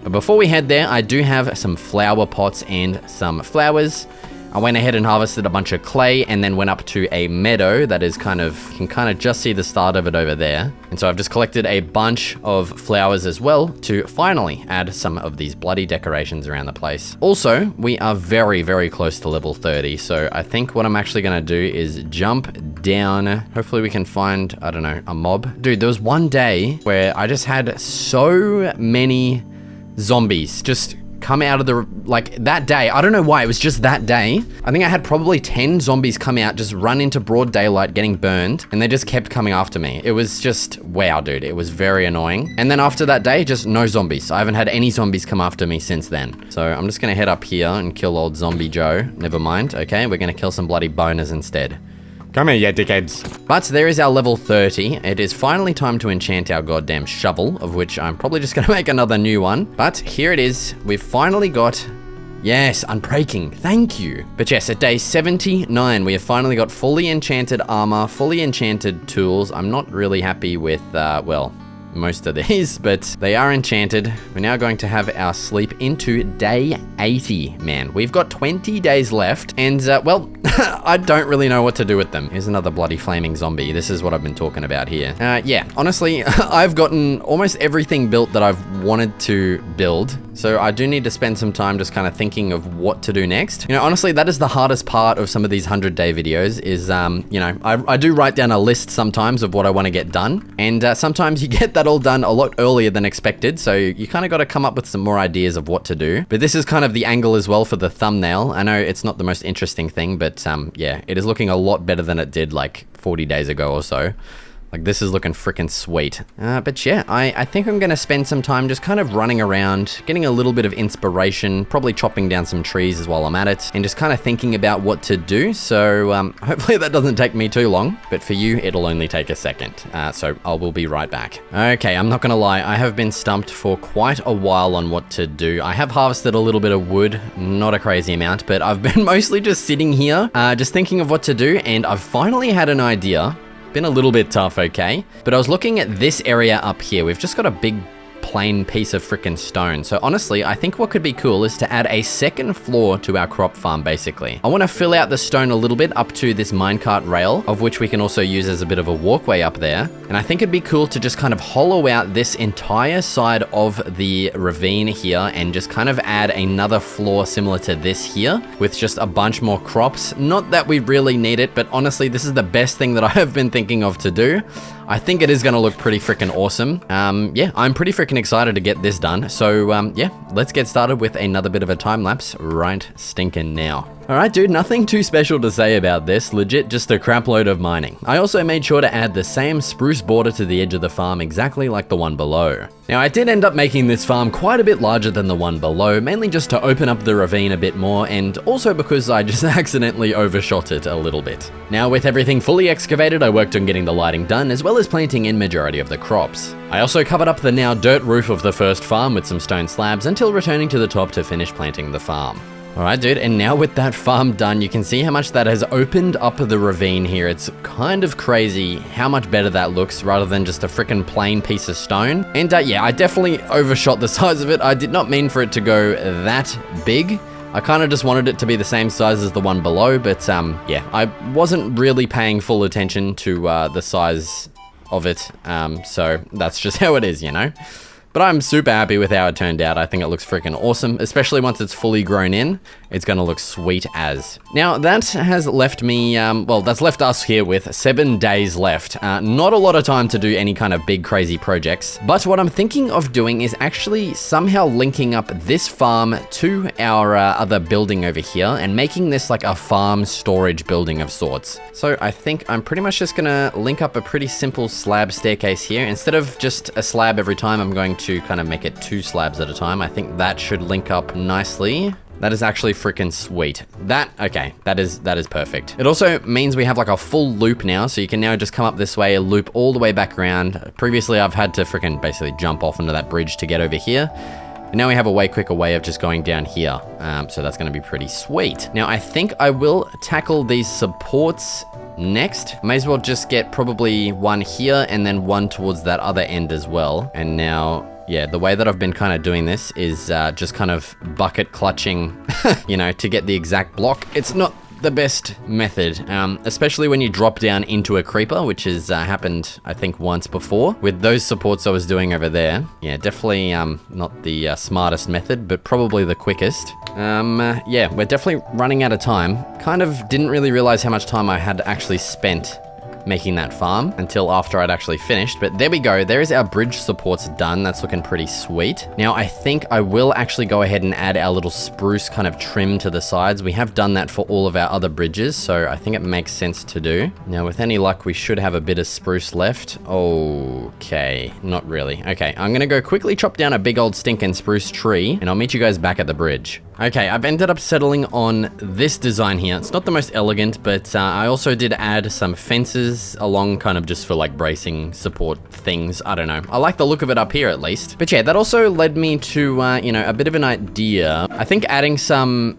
But before we head there, I do have some flower pots and some flowers. I went ahead and harvested a bunch of clay and then went up to a meadow that is you can kind of just see the start of it over there. And so I've just collected a bunch of flowers as well to finally add some of these bloody decorations around the place. Also, we are very, very close to level 30. So I think what I'm actually going to do is jump down. Hopefully we can find, I don't know, a mob. Dude, there was one day where I just had so many zombies just come out of the, like, that day. I don't know why, it was just that day. I think I had probably 10 zombies come out, just run into broad daylight getting burned, and they just kept coming after me. It was just, wow, dude, it was very annoying. And then after that day, just no zombies. I haven't had any zombies come after me since then. So I'm just gonna head up here and kill old Zombie Joe. Never mind, okay, we're gonna kill some bloody boners instead. Come here, you dickheads. But there is our level 30. It is finally time to enchant our goddamn shovel, of which I'm probably just gonna make another new one. But here it is. We've finally got, yes, unbreaking. Thank you. But yes, at day 79, we have finally got fully enchanted armor, fully enchanted tools. I'm not really happy with, well, most of these, but they are enchanted. We're now going to have our sleep into day 80, man. We've got 20 days left, and, well, I don't really know what to do with them. Here's another bloody flaming zombie. This is what I've been talking about here. Yeah, honestly, I've gotten almost everything built that I've wanted to build, so I do need to spend some time just kind of thinking of what to do next. You know, honestly, that is the hardest part of some of these 100-day videos is, you know, I do write down a list sometimes of what I want to get done, and sometimes you get that all done a lot earlier than expected, so you kind of got to come up with some more ideas of what to do. But this is kind of the angle as well for the thumbnail. I know it's not the most interesting thing, but yeah, it is looking a lot better than it did like 40 days ago or so. Like, this is looking freaking sweet. But yeah, I think I'm gonna spend some time just kind of running around, getting a little bit of inspiration, probably chopping down some trees as while I'm at it, and just kind of thinking about what to do. So hopefully that doesn't take me too long, but for you, it'll only take a second. So I will be right back. Okay, I'm not gonna lie, I have been stumped for quite a while on what to do. I have harvested a little bit of wood, not a crazy amount, but I've been mostly just sitting here, just thinking of what to do, and I've finally had an idea. Been a little bit tough, okay? But I was looking at this area up here. We've just got a big plain piece of frickin' stone. So honestly, I think what could be cool is to add a second floor to our crop farm, basically. I want to fill out the stone a little bit up to this minecart rail, of which we can also use as a bit of a walkway up there. And I think it'd be cool to just kind of hollow out this entire side of the ravine here and just kind of add another floor similar to this here with just a bunch more crops. Not that we really need it, but honestly, this is the best thing that I have been thinking of to do. I think it is going to look pretty freaking awesome. Yeah, I'm pretty freaking excited to get this done. So yeah, let's get started with another bit of a time lapse right stinking now. Alright dude, nothing too special to say about this, legit just a crap load of mining. I also made sure to add the same spruce border to the edge of the farm exactly like the one below. Now I did end up making this farm quite a bit larger than the one below, mainly just to open up the ravine a bit more and also because I just accidentally overshot it a little bit. Now with everything fully excavated, I worked on getting the lighting done as well as planting in majority of the crops. I also covered up the now dirt roof of the first farm with some stone slabs until returning to the top to finish planting the farm. Alright dude, and now with that farm done, you can see how much that has opened up the ravine here. It's kind of crazy how much better that looks rather than just a freaking plain piece of stone. And yeah, I definitely overshot the size of it. I did not mean for it to go that big. I kind of just wanted it to be the same size as the one below, but yeah, I wasn't really paying full attention to the size of it, so that's just how it is, you know? But I'm super happy with how it turned out. I think it looks freaking awesome, especially once it's fully grown in. It's gonna look sweet as. Now that has left me, well, that's left us here with 7 days left. Not a lot of time to do any kind of big crazy projects, but what I'm thinking of doing is actually somehow linking up this farm to our other building over here and making this like a farm storage building of sorts. So I think I'm pretty much just gonna link up a pretty simple slab staircase here. Instead of just a slab every time, I'm going to kind of make it 2 slabs at a time. I think that should link up nicely. That is actually freaking sweet. Okay, that is perfect. It also means we have like a full loop now, so you can now just come up this way, loop all the way back around. Previously, I've had to freaking basically jump off into that bridge to get over here. And now we have a way quicker way of just going down here. So that's gonna be pretty sweet. Now, I think I will tackle these supports next. May as well just get probably one here and then one towards that other end as well. And now, yeah, the way that I've been kind of doing this is just kind of bucket clutching, you know, to get the exact block. It's not the best method, especially when you drop down into a creeper, which has happened, I think, once before. With those supports I was doing over there. Yeah, definitely not the smartest method, but probably the quickest. Yeah, we're definitely running out of time. Kind of didn't really realize how much time I had actually spent making that farm until after I'd actually finished. But there we go. There is our bridge supports done. That's looking pretty sweet. Now, I think I will actually go ahead and add our little spruce kind of trim to the sides. We have done that for all of our other bridges, so I think it makes sense to do. Now, with any luck, we should have a bit of spruce left. Okay, not really. Okay, I'm gonna go quickly chop down a big old stinking spruce tree, and I'll meet you guys back at the bridge. Okay, I've ended up settling on this design here. It's not the most elegant, but I also did add some fences along kind of just for like bracing support things. I don't know. I like the look of it up here at least. But yeah, that also led me to, you know, a bit of an idea. I think adding some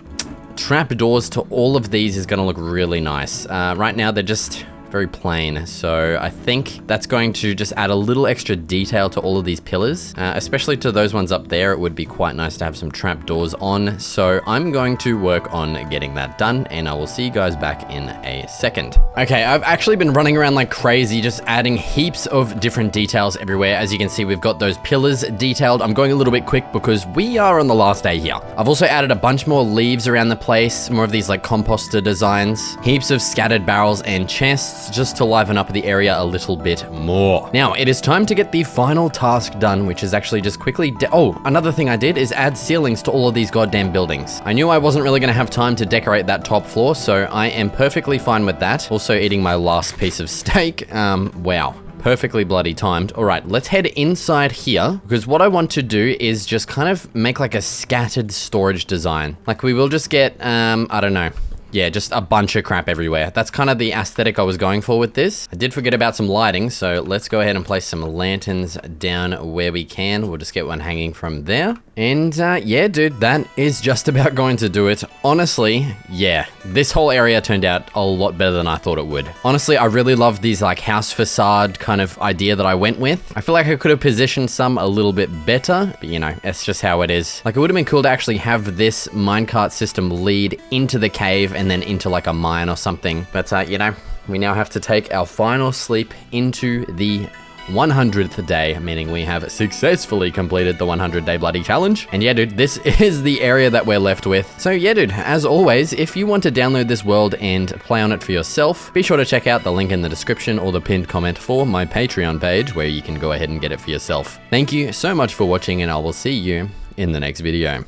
trapdoors to all of these is gonna look really nice. Right now, they're just very plain, so I think that's going to just add a little extra detail to all of these pillars, especially to those ones up there. It would be quite nice to have some trapdoors on, so I'm going to work on getting that done, and I will see you guys back in a second. Okay, I've actually been running around like crazy, just adding heaps of different details everywhere. As you can see, we've got those pillars detailed. I'm going a little bit quick because we are on the last day here. I've also added a bunch more leaves around the place, more of these like composter designs, heaps of scattered barrels and chests, just to liven up the area a little bit more. Now, it is time to get the final task done, which is actually just quickly... Oh, another thing I did is add ceilings to all of these goddamn buildings. I knew I wasn't really going to have time to decorate that top floor, so I am perfectly fine with that. Also eating my last piece of steak. Wow. Perfectly bloody timed. All right, let's head inside here, because what I want to do is just kind of make like a scattered storage design. Like we will just get, I don't know. Yeah, just a bunch of crap everywhere. That's kind of the aesthetic I was going for with this. I did forget about some lighting, so let's go ahead and place some lanterns down where we can. We'll just get one hanging from there. And yeah, dude, that is just about going to do it. Honestly, yeah, this whole area turned out a lot better than I thought it would. Honestly, I really love these like house facade kind of idea that I went with. I feel like I could have positioned some a little bit better, but you know, it's just how it is. Like it would have been cool to actually have this minecart system lead into the cave and then into like a mine or something. But you know, we now have to take our final sleep into the 100th day, meaning we have successfully completed the 100-day bloody challenge. And yeah, dude, this is the area that we're left with. So yeah, dude, as always, if you want to download this world and play on it for yourself, be sure to check out the link in the description or the pinned comment for my Patreon page, where you can go ahead and get it for yourself. Thank you so much for watching, and I will see you in the next video.